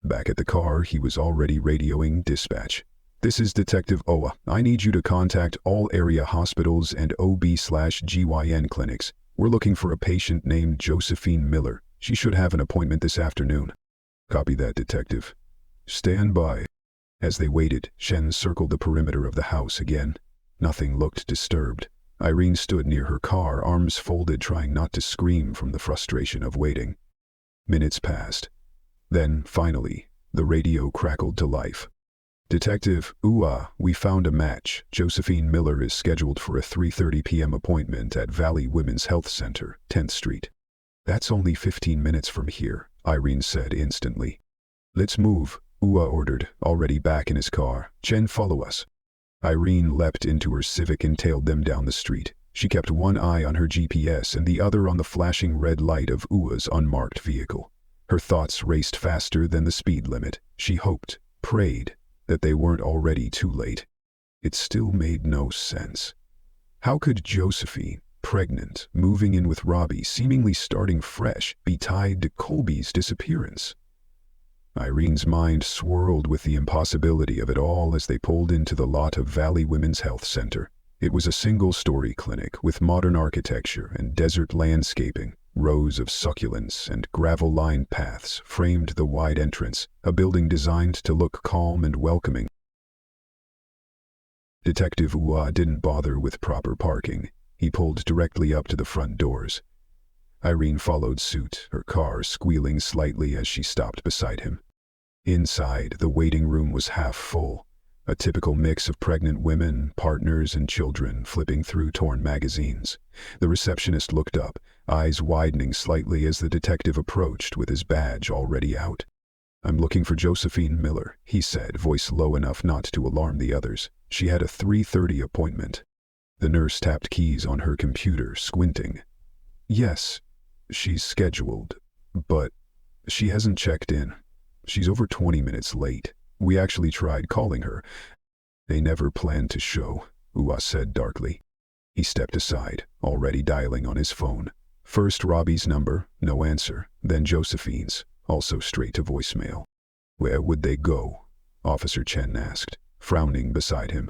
Back at the car, he was already radioing dispatch. This is Detective Owa. I need you to contact all area hospitals and OB/GYN clinics. We're looking for a patient named Josephine Miller. She should have an appointment this afternoon. Copy that, Detective. Stand by. As they waited, Shen circled the perimeter of the house again. Nothing looked disturbed. Irene stood near her car, arms folded, trying not to scream from the frustration of waiting. Minutes passed. Then, finally, the radio crackled to life. Detective, Uwa, we found a match. Josephine Miller is scheduled for a 3:30 p.m. appointment at Valley Women's Health Center, 10th Street. That's only 15 minutes from here, Irene said instantly. Let's move, Uwa ordered, already back in his car. Chen, follow us. Irene leapt into her Civic and tailed them down the street. She kept one eye on her GPS and the other on the flashing red light of Uwa's unmarked vehicle. Her thoughts raced faster than the speed limit. She hoped, prayed, that they weren't already too late. It still made no sense. How could Josephine, pregnant, moving in with Robbie, seemingly starting fresh, be tied to Colby's disappearance? Irene's mind swirled with the impossibility of it all as they pulled into the lot of Valley Women's Health Center. It was a single-story clinic with modern architecture and desert landscaping. Rows of succulents and gravel-lined paths framed the wide entrance, a building designed to look calm and welcoming. Detective Uwa didn't bother with proper parking. He pulled directly up to the front doors. Irene followed suit, her car squealing slightly as she stopped beside him. Inside, the waiting room was half full, a typical mix of pregnant women, partners, and children flipping through torn magazines. The receptionist looked up, eyes widening slightly as the detective approached with his badge already out. I'm looking for Josephine Miller, he said, voice low enough not to alarm the others. She had a 3:30 appointment. The nurse tapped keys on her computer, squinting. Yes, she's scheduled, but she hasn't checked in. She's over 20 minutes late. We actually tried calling her. They never planned to show, Uwa said darkly. He stepped aside, already dialing on his phone. First Robbie's number, no answer, then Josephine's, also straight to voicemail. Where would they go? Officer Chen asked, frowning beside him.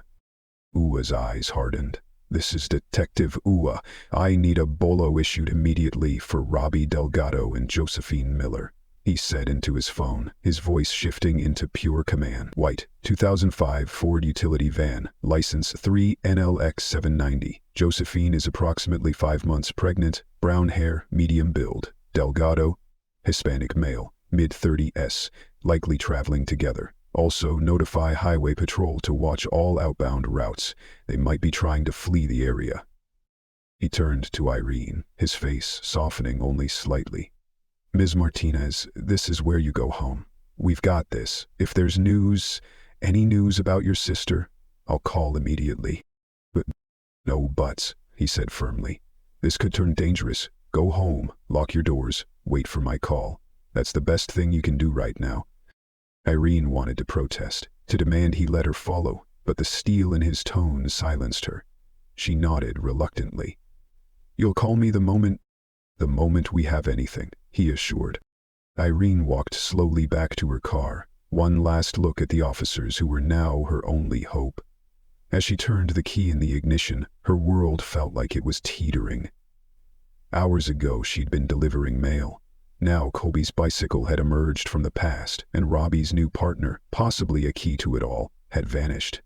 Uwa's eyes hardened. This is Detective Uwa. I need a bolo issued immediately for Robbie Delgado and Josephine Miller, he said into his phone, his voice shifting into pure command. White, 2005 Ford utility van, license 3NLX790. Josephine is approximately 5 months pregnant, brown hair, medium build. Delgado, Hispanic male, mid-30s, likely traveling together. Also notify Highway Patrol to watch all outbound routes. They might be trying to flee the area. He turned to Irene, his face softening only slightly. Ms. Martinez, this is where you go home. We've got this. If there's news, any news about your sister, I'll call immediately. But no buts, he said firmly. This could turn dangerous. Go home, lock your doors, wait for my call. That's the best thing you can do right now. Irene wanted to protest, to demand he let her follow, but the steel in his tone silenced her. She nodded reluctantly. You'll call me the moment we have anything, he assured. Irene walked slowly back to her car, one last look at the officers who were now her only hope. As she turned the key in the ignition, her world felt like it was teetering. Hours ago she'd been delivering mail. Now Colby's bicycle had emerged from the past, and Robbie's new partner, possibly a key to it all, had vanished.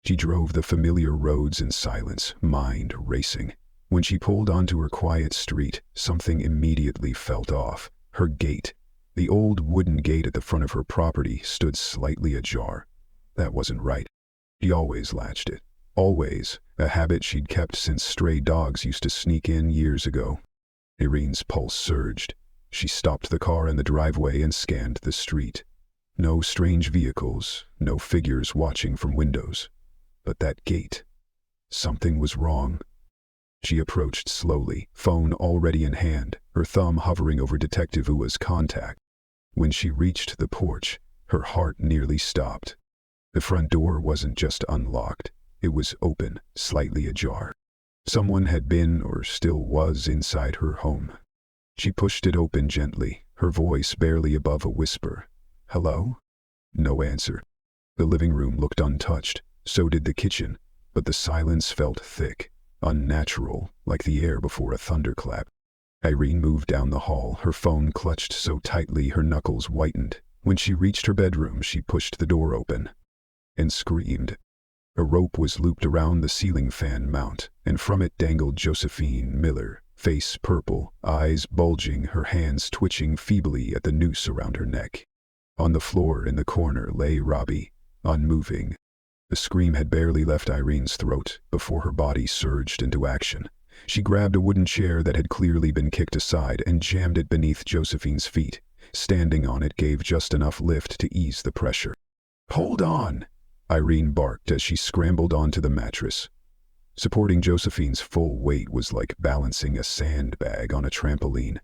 She drove the familiar roads in silence, mind racing. When she pulled onto her quiet street, something immediately felt off. Her gate, the old wooden gate at the front of her property, stood slightly ajar. That wasn't right. She always latched it. Always, a habit she'd kept since stray dogs used to sneak in years ago. Irene's pulse surged. She stopped the car in the driveway and scanned the street. No strange vehicles, no figures watching from windows. But that gate. Something was wrong. She approached slowly, phone already in hand, her thumb hovering over Detective Uwa's contact. When she reached the porch, her heart nearly stopped. The front door wasn't just unlocked. It was open, slightly ajar. Someone had been or still was inside her home. She pushed it open gently, her voice barely above a whisper. Hello? No answer. The living room looked untouched, so did the kitchen, but the silence felt thick, unnatural, like the air before a thunderclap. Irene moved down the hall, her phone clutched so tightly her knuckles whitened. When she reached her bedroom, she pushed the door open and screamed. A rope was looped around the ceiling fan mount, and from it dangled Josephine Miller, face purple, eyes bulging, her hands twitching feebly at the noose around her neck. On the floor in the corner lay Robbie, unmoving. The scream had barely left Irene's throat before her body surged into action. She grabbed a wooden chair that had clearly been kicked aside and jammed it beneath Josephine's feet. Standing on it gave just enough lift to ease the pressure. "Hold on!" Irene barked as she scrambled onto the mattress. Supporting Josephine's full weight was like balancing a sandbag on a trampoline.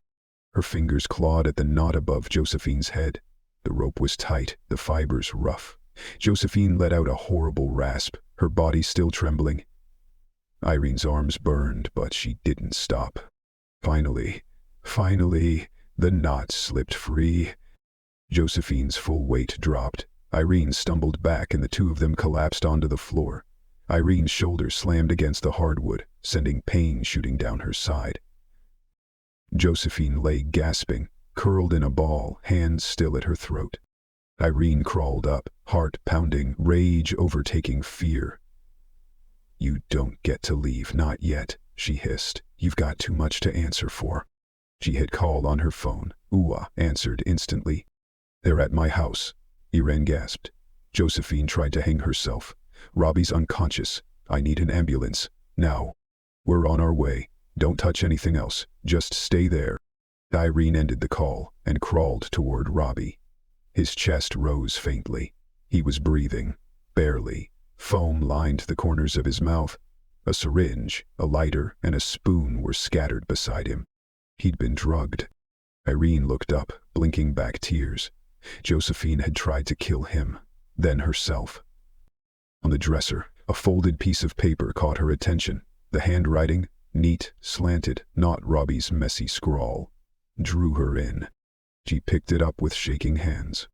Her fingers clawed at the knot above Josephine's head. The rope was tight, the fibers rough. Josephine let out a horrible rasp, her body still trembling. Irene's arms burned, but she didn't stop. Finally, the knot slipped free. Josephine's full weight dropped. Irene stumbled back and the two of them collapsed onto the floor. Irene's shoulder slammed against the hardwood, sending pain shooting down her side. Josephine lay gasping, curled in a ball, hands still at her throat. Irene crawled up, heart pounding, rage overtaking fear. "You don't get to leave, not yet," she hissed. "You've got too much to answer for." She hit call on her phone. Uwa answered instantly. "They're at my house," Irene gasped. Josephine tried to hang herself. "Robbie's unconscious. I need an ambulance. Now." "We're on our way. Don't touch anything else. Just stay there." Irene ended the call and crawled toward Robbie. His chest rose faintly. He was breathing, barely. Foam lined the corners of his mouth. A syringe, a lighter, and a spoon were scattered beside him. He'd been drugged. Irene looked up, blinking back tears. Josephine had tried to kill him, then herself. On the dresser, a folded piece of paper caught her attention. The handwriting, neat, slanted, not Robbie's messy scrawl, drew her in. She picked it up with shaking hands.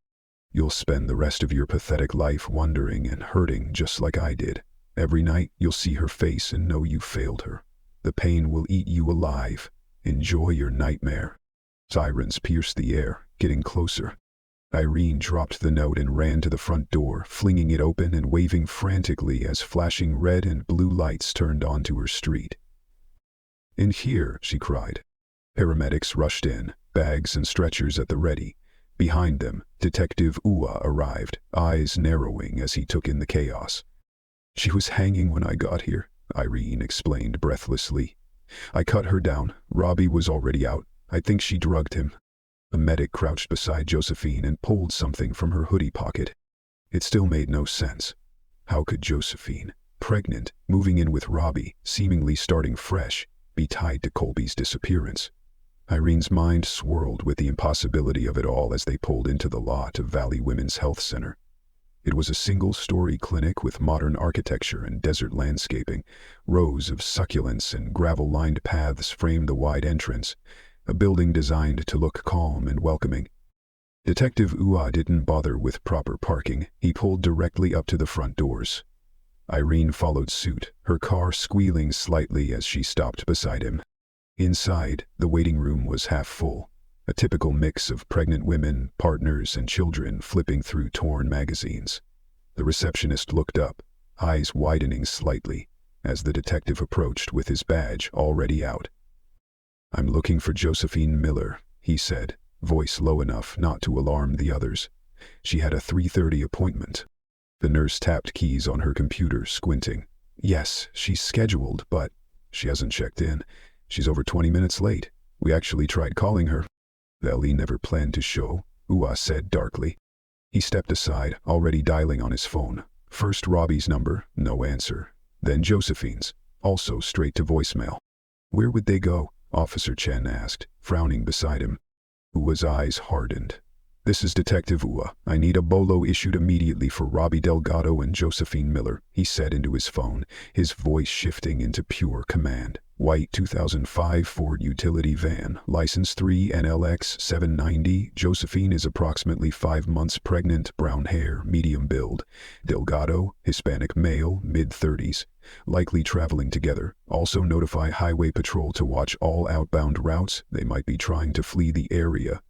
"You'll spend the rest of your pathetic life wondering and hurting just like I did. Every night you'll see her face and know you failed her. The pain will eat you alive. Enjoy your nightmare." Sirens pierced the air, getting closer. Irene dropped the note and ran to the front door, flinging it open and waving frantically as flashing red and blue lights turned onto her street. "In here," she cried. Paramedics rushed in, bags and stretchers at the ready. Behind them, Detective Ua arrived, eyes narrowing as he took in the chaos. "She was hanging when I got here," Irene explained breathlessly. "I cut her down. Robbie was already out. I think she drugged him." A medic crouched beside Josephine and pulled something from her hoodie pocket. It still made no sense. How could Josephine, pregnant, moving in with Robbie, seemingly starting fresh, be tied to Colby's disappearance? Irene's mind swirled with the impossibility of it all as they pulled into the lot of Valley Women's Health Center. It was a single-story clinic with modern architecture and desert landscaping. Rows of succulents and gravel-lined paths framed the wide entrance, a building designed to look calm and welcoming. Detective Ua didn't bother with proper parking. He pulled directly up to the front doors. Irene followed suit, her car squealing slightly as she stopped beside him. Inside, the waiting room was half full, a typical mix of pregnant women, partners, and children flipping through torn magazines. The receptionist looked up, eyes widening slightly, as the detective approached with his badge already out. "I'm looking for Josephine Miller," he said, voice low enough not to alarm the others. "She had a 3:30 appointment." The nurse tapped keys on her computer, squinting. "Yes, she's scheduled, but she hasn't checked in. She's over 20 minutes late. We actually tried calling her." "Ellie never planned to show," Ua said darkly. He stepped aside, already dialing on his phone. First Robbie's number, no answer. Then Josephine's, also straight to voicemail. "Where would they go?" Officer Chen asked, frowning beside him. Ua's eyes hardened. "This is Detective Ua. I need a bolo issued immediately for Robbie Delgado and Josephine Miller," he said into his phone, his voice shifting into pure command. "White 2005 Ford utility van, license 3 NLX 790. Josephine is approximately 5 months pregnant, brown hair, medium build. Delgado, Hispanic male, mid-30s. Likely traveling together. Also notify Highway Patrol to watch all outbound routes. They might be trying to flee the area."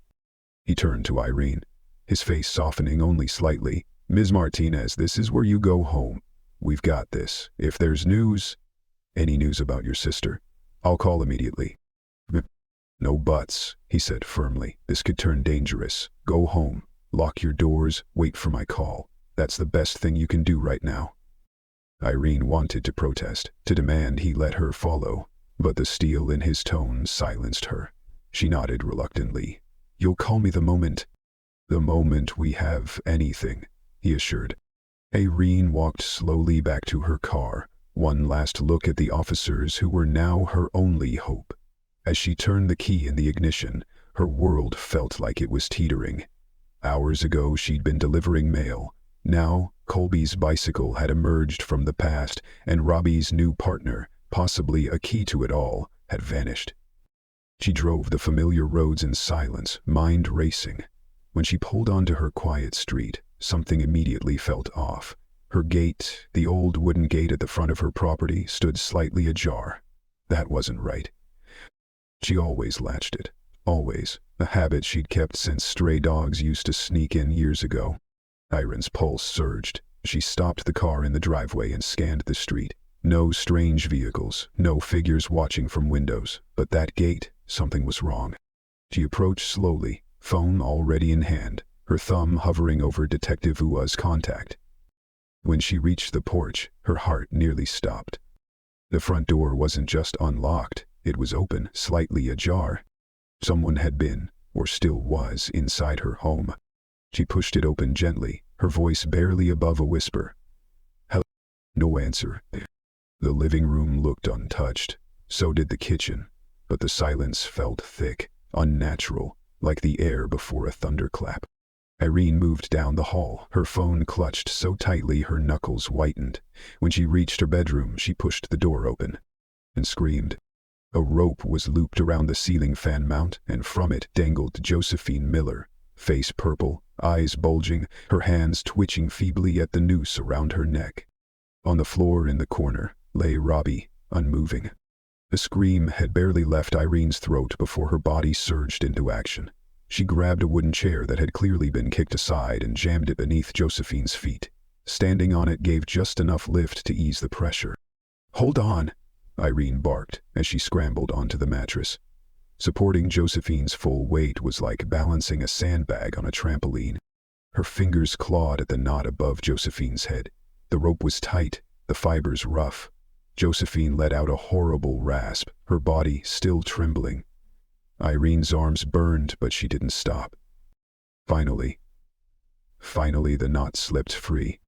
He turned to Irene, his face softening only slightly. "Ms. Martinez, this is where you go home. We've got this. If there's news..." "Any news about your sister? I'll call immediately." "No buts," he said firmly. "This could turn dangerous. Go home. Lock your doors. Wait for my call. That's the best thing you can do right now." Irene wanted to protest, to demand he let her follow, but the steel in his tone silenced her. She nodded reluctantly. "You'll call me the moment..." "The moment we have anything," he assured. Irene walked slowly back to her car, one last look at the officers who were now her only hope. As she turned the key in the ignition, her world felt like it was teetering. Hours ago she'd been delivering mail. Now, Colby's bicycle had emerged from the past, and Robbie's new partner, possibly a key to it all, had vanished. She drove the familiar roads in silence, mind racing. When she pulled onto her quiet street, something immediately felt off. Her gate, the old wooden gate at the front of her property, stood slightly ajar. That wasn't right. She always latched it. Always. A habit she'd kept since stray dogs used to sneak in years ago. Irene's pulse surged. She stopped the car in the driveway and scanned the street. No strange vehicles, no figures watching from windows, but that gate, something was wrong. She approached slowly, phone already in hand, her thumb hovering over Detective Ua's contact. When she reached the porch, her heart nearly stopped. The front door wasn't just unlocked, it was open, slightly ajar. Someone had been, or still was, inside her home. She pushed it open gently, her voice barely above a whisper. "Hello?" No answer. The living room looked untouched. So did the kitchen. But the silence felt thick, unnatural, like the air before a thunderclap. Irene moved down the hall, her phone clutched so tightly her knuckles whitened. When she reached her bedroom, she pushed the door open and screamed. A rope was looped around the ceiling fan mount, and from it dangled Josephine Miller, face purple, eyes bulging, her hands twitching feebly at the noose around her neck. On the floor in the corner lay Robbie, unmoving. A scream had barely left Irene's throat before her body surged into action. She grabbed a wooden chair that had clearly been kicked aside and jammed it beneath Josephine's feet. Standing on it gave just enough lift to ease the pressure. "Hold on," Irene barked as she scrambled onto the mattress. Supporting Josephine's full weight was like balancing a sandbag on a trampoline. Her fingers clawed at the knot above Josephine's head. The rope was tight, the fibers rough. Josephine let out a horrible rasp, her body still trembling. Irene's arms burned, but she didn't stop. Finally, the knot slipped free.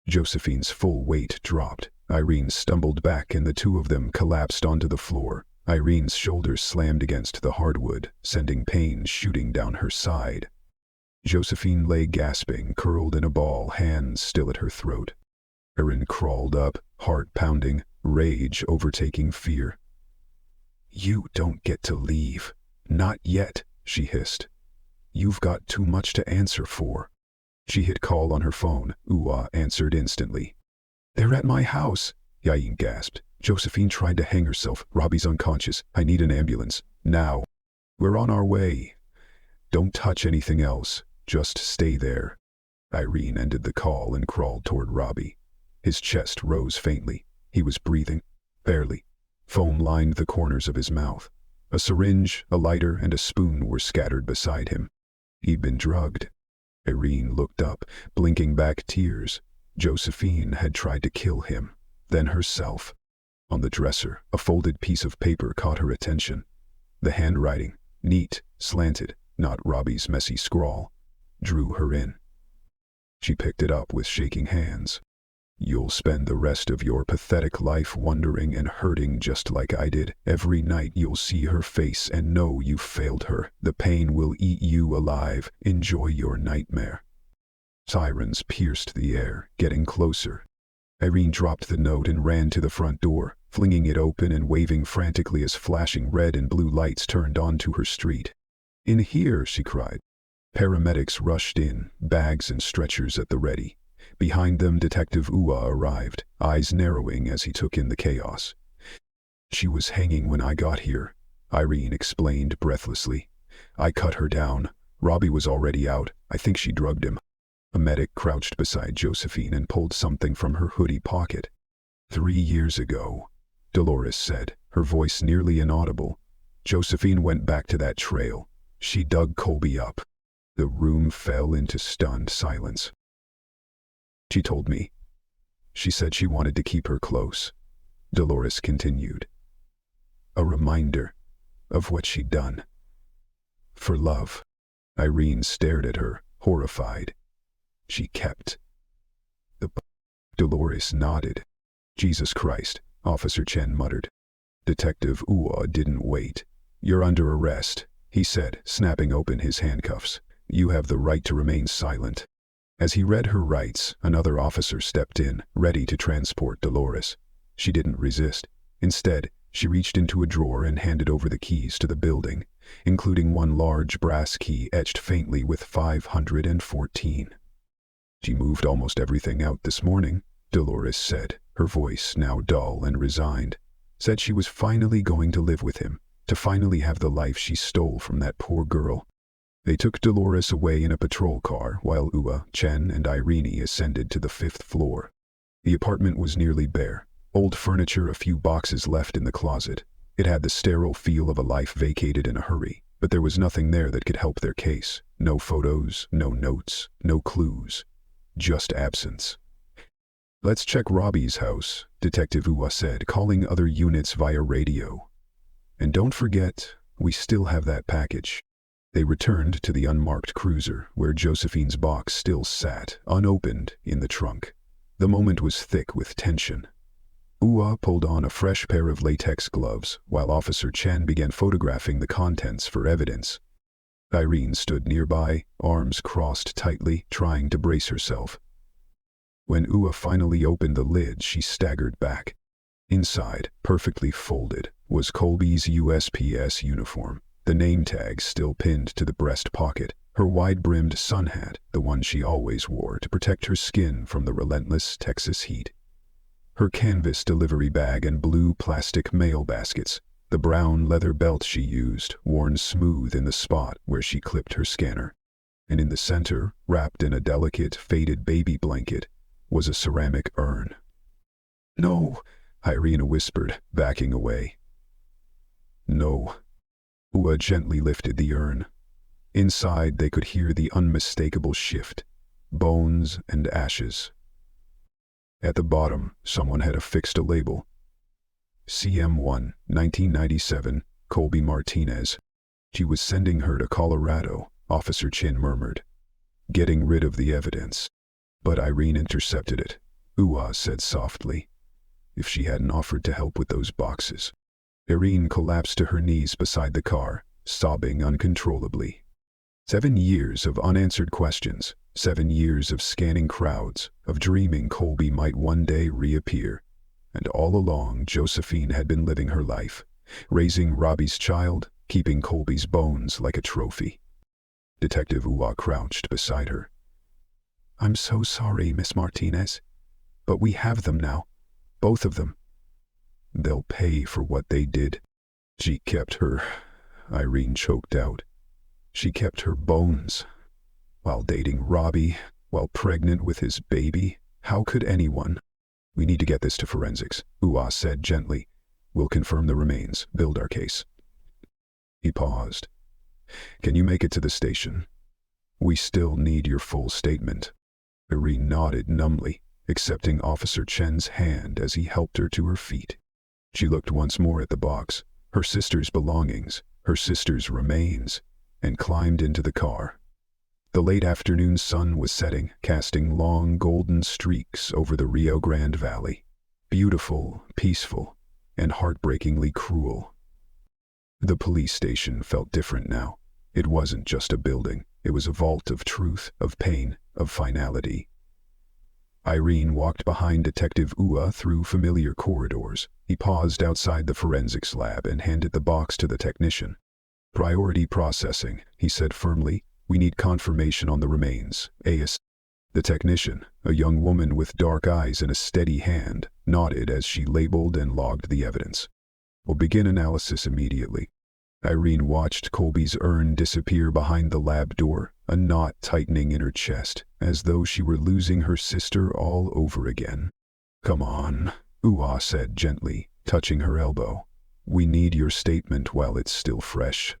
Josephine's full weight dropped. Irene stumbled back and the two of them collapsed onto the floor. Irene's shoulders slammed against the hardwood, sending pain shooting down her side. Josephine lay gasping, curled in a ball, hands still at her throat. Irene crawled up, heart pounding, rage overtaking fear. "You don't get to leave. Not yet," she hissed. "You've got too much to answer for." She hit call on her phone. Uwa answered instantly. "They're at my house," Yain gasped. "Josephine tried to hang herself. Robbie's unconscious. I need an ambulance. Now." "We're on our way. Don't touch anything else. Just stay there." Irene ended the call and crawled toward Robbie. His chest rose faintly. He was breathing, barely. Foam lined the corners of his mouth. A syringe, a lighter, and a spoon were scattered beside him. He'd been drugged. Irene looked up, blinking back tears. Josephine had tried to kill him, then herself. On the dresser, a folded piece of paper caught her attention. The handwriting, neat, slanted, not Robbie's messy scrawl, drew her in. She picked it up with shaking hands. "You'll spend the rest of your pathetic life wondering and hurting just like I did. Every night you'll see her face and know you failed her. The pain will eat you alive. Enjoy your nightmare." Sirens pierced the air, getting closer. Irene dropped the note and ran to the front door, flinging it open and waving frantically as flashing red and blue lights turned onto her street. "In here," she cried. Paramedics rushed in, bags and stretchers at the ready. Behind them, Detective Uwa arrived, eyes narrowing as he took in the chaos. "She was hanging when I got here," Irene explained breathlessly. "I cut her down. Robbie was already out. I think she drugged him." A medic crouched beside Josephine and pulled something from her hoodie pocket. 3 years ago," Dolores said, her voice nearly inaudible. "Josephine went back to that trail. She dug Colby up." The room fell into stunned silence. "She told me. She said she wanted to keep her close," Dolores continued. "A reminder of what she'd done. For love." Irene stared at her, horrified. "She kept the Dolores nodded. "Jesus Christ," Officer Chen muttered. Detective Uwa didn't wait. "You're under arrest," he said, snapping open his handcuffs. "You have the right to remain silent." As he read her rights, another officer stepped in, ready to transport Dolores. She didn't resist. Instead, she reached into a drawer and handed over the keys to the building, including one large brass key etched faintly with 514. "She moved almost everything out this morning," Dolores said, her voice now dull and resigned. "Said she was finally going to live with him, to finally have the life she stole from that poor girl." They took Dolores away in a patrol car while Uwa, Chen, and Irene ascended to the 5th floor. The apartment was nearly bare. Old furniture, a few boxes left in the closet. It had the sterile feel of a life vacated in a hurry, but there was nothing there that could help their case. No photos, no notes, no clues. Just absence. "Let's check Robbie's house," Detective Uwa said, calling other units via radio. "And don't forget, we still have that package." They returned to the unmarked cruiser, where Josephine's box still sat, unopened, in the trunk. The moment was thick with tension. Uwa pulled on a fresh pair of latex gloves, while Officer Chen began photographing the contents for evidence. Irene stood nearby, arms crossed tightly, trying to brace herself. When Uwa finally opened the lid, she staggered back. Inside, perfectly folded, was Colby's USPS uniform, the name tag still pinned to the breast pocket, her wide-brimmed sun hat, the one she always wore to protect her skin from the relentless Texas heat. Her canvas delivery bag and blue plastic mail baskets, the brown leather belt she used, worn smooth in the spot where she clipped her scanner. And in the center, wrapped in a delicate, faded baby blanket, was a ceramic urn. "No," Irina whispered, backing away. "No." Ua gently lifted the urn. Inside they could hear the unmistakable shift, bones and ashes. At the bottom, someone had affixed a label. CM1, 1997, Colby Martinez. She was sending her to Colorado, Officer Chin murmured. Getting rid of the evidence. But Irene intercepted it. Ua said softly. If she hadn't offered to help with those boxes. Irene collapsed to her knees beside the car, sobbing uncontrollably. 7 years of unanswered questions, 7 years of scanning crowds, of dreaming Colby might one day reappear. And all along, Josephine had been living her life, raising Robbie's child, keeping Colby's bones like a trophy. Detective Ua crouched beside her. "I'm so sorry, Miss Martinez, but we have them now, both of them. They'll pay for what they did." She kept her, Irene choked out. She kept her bones. While dating Robbie, while pregnant with his baby, how could anyone? "We need to get this to forensics," Ua said gently. "We'll confirm the remains, build our case." He paused. "Can you make it to the station? We still need your full statement." Irene nodded numbly, accepting Officer Chen's hand as he helped her to her feet. She looked once more at the box, her sister's belongings, her sister's remains, and climbed into the car. The late afternoon sun was setting, casting long golden streaks over the Rio Grande Valley. Beautiful, peaceful, and heartbreakingly cruel. The police station felt different now. It wasn't just a building, it was a vault of truth, of pain, of finality. Irene walked behind Detective Ua through familiar corridors. He paused outside the forensics lab and handed the box to the technician. "Priority processing," he said firmly. "We need confirmation on the remains, AS." The technician, a young woman with dark eyes and a steady hand, nodded as she labeled and logged the evidence. "We'll begin analysis immediately." Irene watched Colby's urn disappear behind the lab door, a knot tightening in her chest, as though she were losing her sister all over again. "Come on," Ua said gently, touching her elbow. "We need your statement while it's still fresh."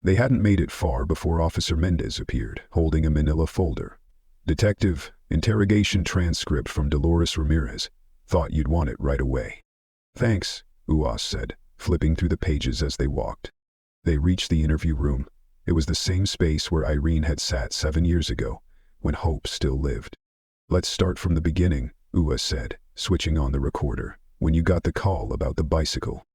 They hadn't made it far before Officer Mendez appeared, holding a manila folder. "Detective, interrogation transcript from Dolores Ramirez. Thought you'd want it right away." "Thanks," Ua said, flipping through the pages as they walked. They reached the interview room. It was the same space where Irene had sat 7 years ago, when hope still lived. "Let's start from the beginning," Ua said, switching on the recorder. "When you got the call about the bicycle."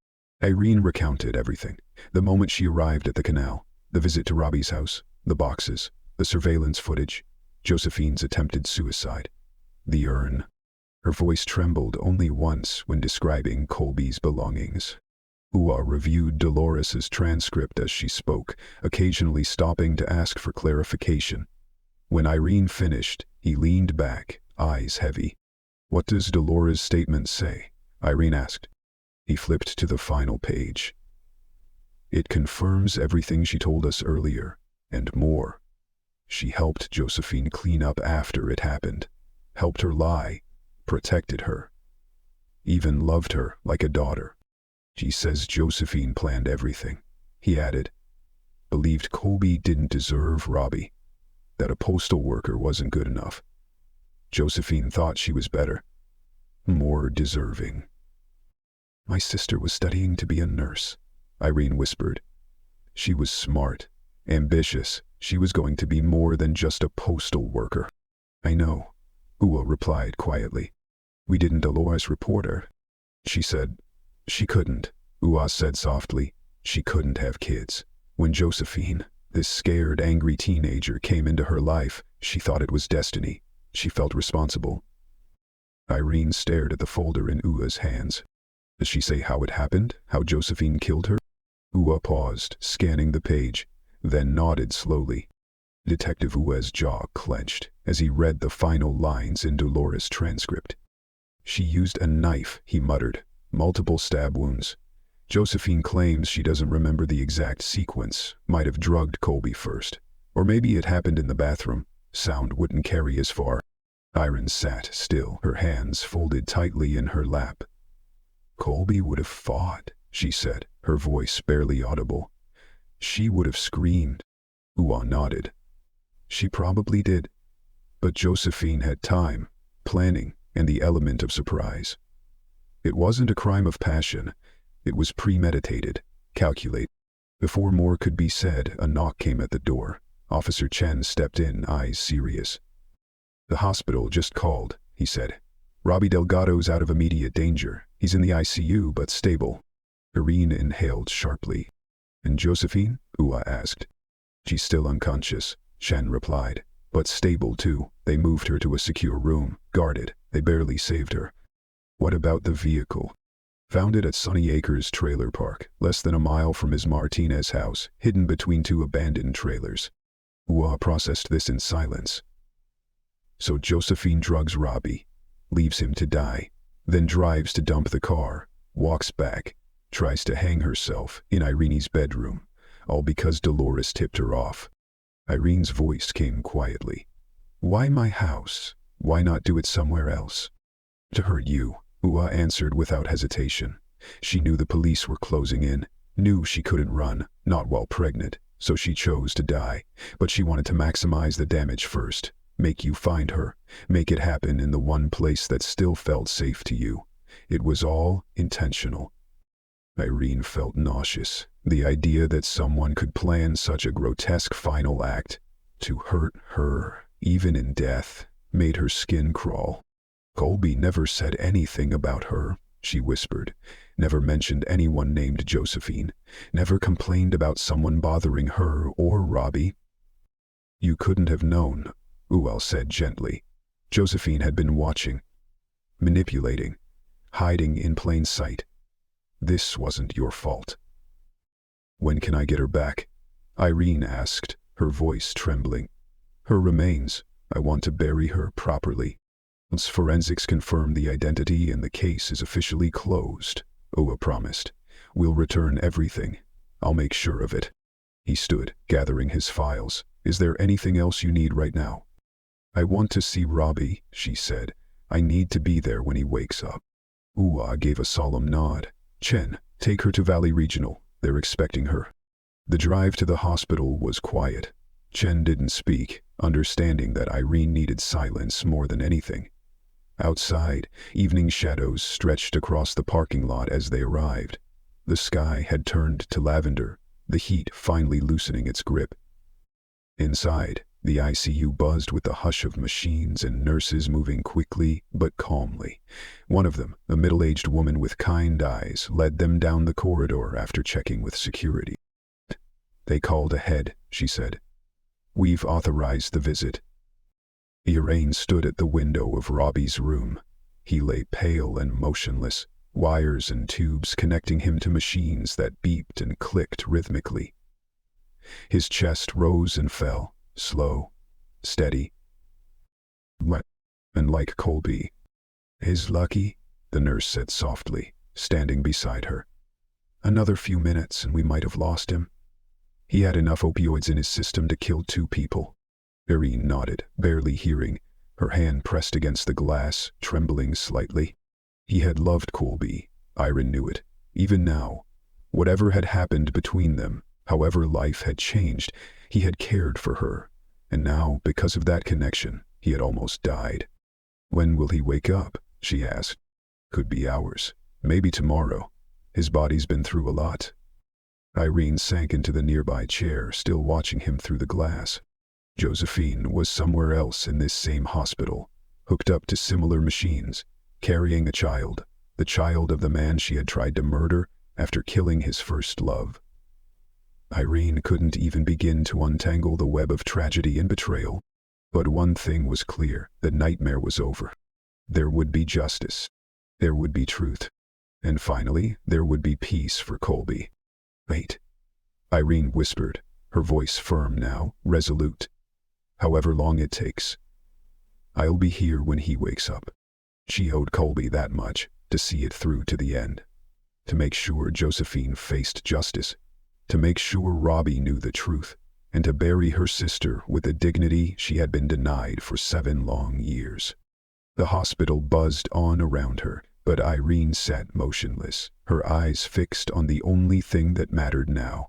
Irene recounted everything. The moment she arrived at the canal, the visit to Robbie's house, the boxes, the surveillance footage, Josephine's attempted suicide, the urn. Her voice trembled only once when describing Colby's belongings. Ua reviewed Dolores's transcript as she spoke, occasionally stopping to ask for clarification. When Irene finished, he leaned back, eyes heavy. "What does Dolores' statement say?" Irene asked. He flipped to the final page. "It confirms everything she told us earlier, and more. She helped Josephine clean up after it happened, helped her lie, protected her, even loved her like a daughter. She says Josephine planned everything," he added. "Believed Colby didn't deserve Robbie, that a postal worker wasn't good enough. Josephine thought she was better, more deserving." "My sister was studying to be a nurse," Irene whispered. "She was smart, ambitious. She was going to be more than just a postal worker." "I know," Ua replied quietly. "We didn't Dolores report her." She said, "She couldn't," Ua said softly. "She couldn't have kids. When Josephine, this scared, angry teenager, came into her life, she thought it was destiny. She felt responsible." Irene stared at the folder in Ua's hands. Does she say how it happened? How Josephine killed her? Ua paused, scanning the page, then nodded slowly. Detective Ua's jaw clenched as he read the final lines in Dolores' transcript. She used a knife, he muttered. Multiple stab wounds. Josephine claims she doesn't remember the exact sequence. Might have drugged Colby first. Or maybe it happened in the bathroom. Sound wouldn't carry as far. Irene sat still, her hands folded tightly in her lap. Colby would have fought, she said, her voice barely audible. She would have screamed. Ua nodded. She probably did. But Josephine had time, planning, and the element of surprise. It wasn't a crime of passion. It was premeditated, calculated. Before more could be said, a knock came at the door. Officer Chen stepped in, eyes serious. The hospital just called, he said. Robbie Delgado's out of immediate danger. He's in the ICU, but stable. Irene inhaled sharply. And Josephine? Ua asked. She's still unconscious, Chen replied. But stable too. They moved her to a secure room, guarded. They barely saved her. What about the vehicle? Found it at Sunny Acres Trailer Park, less than a mile from Ms. Martinez's house, hidden between two abandoned trailers. Ua processed this in silence. So Josephine drugs Robbie, leaves him to die, then drives to dump the car, walks back, tries to hang herself in Irene's bedroom, all because Dolores tipped her off. Irene's voice came quietly. Why my house? Why not do it somewhere else? To hurt you, Ua answered without hesitation. She knew the police were closing in, knew she couldn't run, not while pregnant, so she chose to die, but she wanted to maximize the damage first. Make you find her, make it happen in the one place that still felt safe to you. It was all intentional. Irene felt nauseous. The idea that someone could plan such a grotesque final act, to hurt her, even in death, made her skin crawl. Colby never said anything about her, she whispered. Never mentioned anyone named Josephine. Never complained about someone bothering her or Robbie. You couldn't have known, Ua said gently. Josephine had been watching, manipulating, hiding in plain sight. This wasn't your fault. When can I get her back? Irene asked, her voice trembling. Her remains. I want to bury her properly. Once forensics confirm the identity and the case is officially closed, Ua promised. We'll return everything. I'll make sure of it. He stood, gathering his files. Is there anything else you need right now? I want to see Robbie, she said. I need to be there when he wakes up. Ua gave a solemn nod. Chen, take her to Valley Regional. They're expecting her. The drive to the hospital was quiet. Chen didn't speak, understanding that Irene needed silence more than anything. Outside, evening shadows stretched across the parking lot as they arrived. The sky had turned to lavender, the heat finally loosening its grip. Inside, the ICU buzzed with the hush of machines and nurses moving quickly but calmly. One of them, a middle-aged woman with kind eyes, led them down the corridor after checking with security. They called ahead, she said. We've authorized the visit. Irene stood at the window of Robbie's room. He lay pale and motionless, wires and tubes connecting him to machines that beeped and clicked rhythmically. His chest rose and fell, slow, steady, and like Colby. Is lucky, the nurse said softly, standing beside her. Another few minutes and we might have lost him. He had enough opioids in his system to kill 2 people. Irene nodded, barely hearing, her hand pressed against the glass, trembling slightly. He had loved Colby. Irene knew it. Even now, whatever had happened between them, however life had changed, he had cared for her. And now, because of that connection, he had almost died. When will he wake up? She asked. Could be hours. Maybe tomorrow. His body's been through a lot. Irene sank into the nearby chair, still watching him through the glass. Josephine was somewhere else in this same hospital, hooked up to similar machines, carrying a child, the child of the man she had tried to murder after killing his first love. Irene couldn't even begin to untangle the web of tragedy and betrayal. But one thing was clear, the nightmare was over. There would be justice. There would be truth. And finally, there would be peace for Colby. Wait, Irene whispered, her voice firm now, resolute. However long it takes. I'll be here when he wakes up. She owed Colby that much, to see it through to the end. To make sure Josephine faced justice. To make sure Robbie knew the truth. And to bury her sister with the dignity she had been denied for 7 long years. The hospital buzzed on around her, but Irene sat motionless, her eyes fixed on the only thing that mattered now,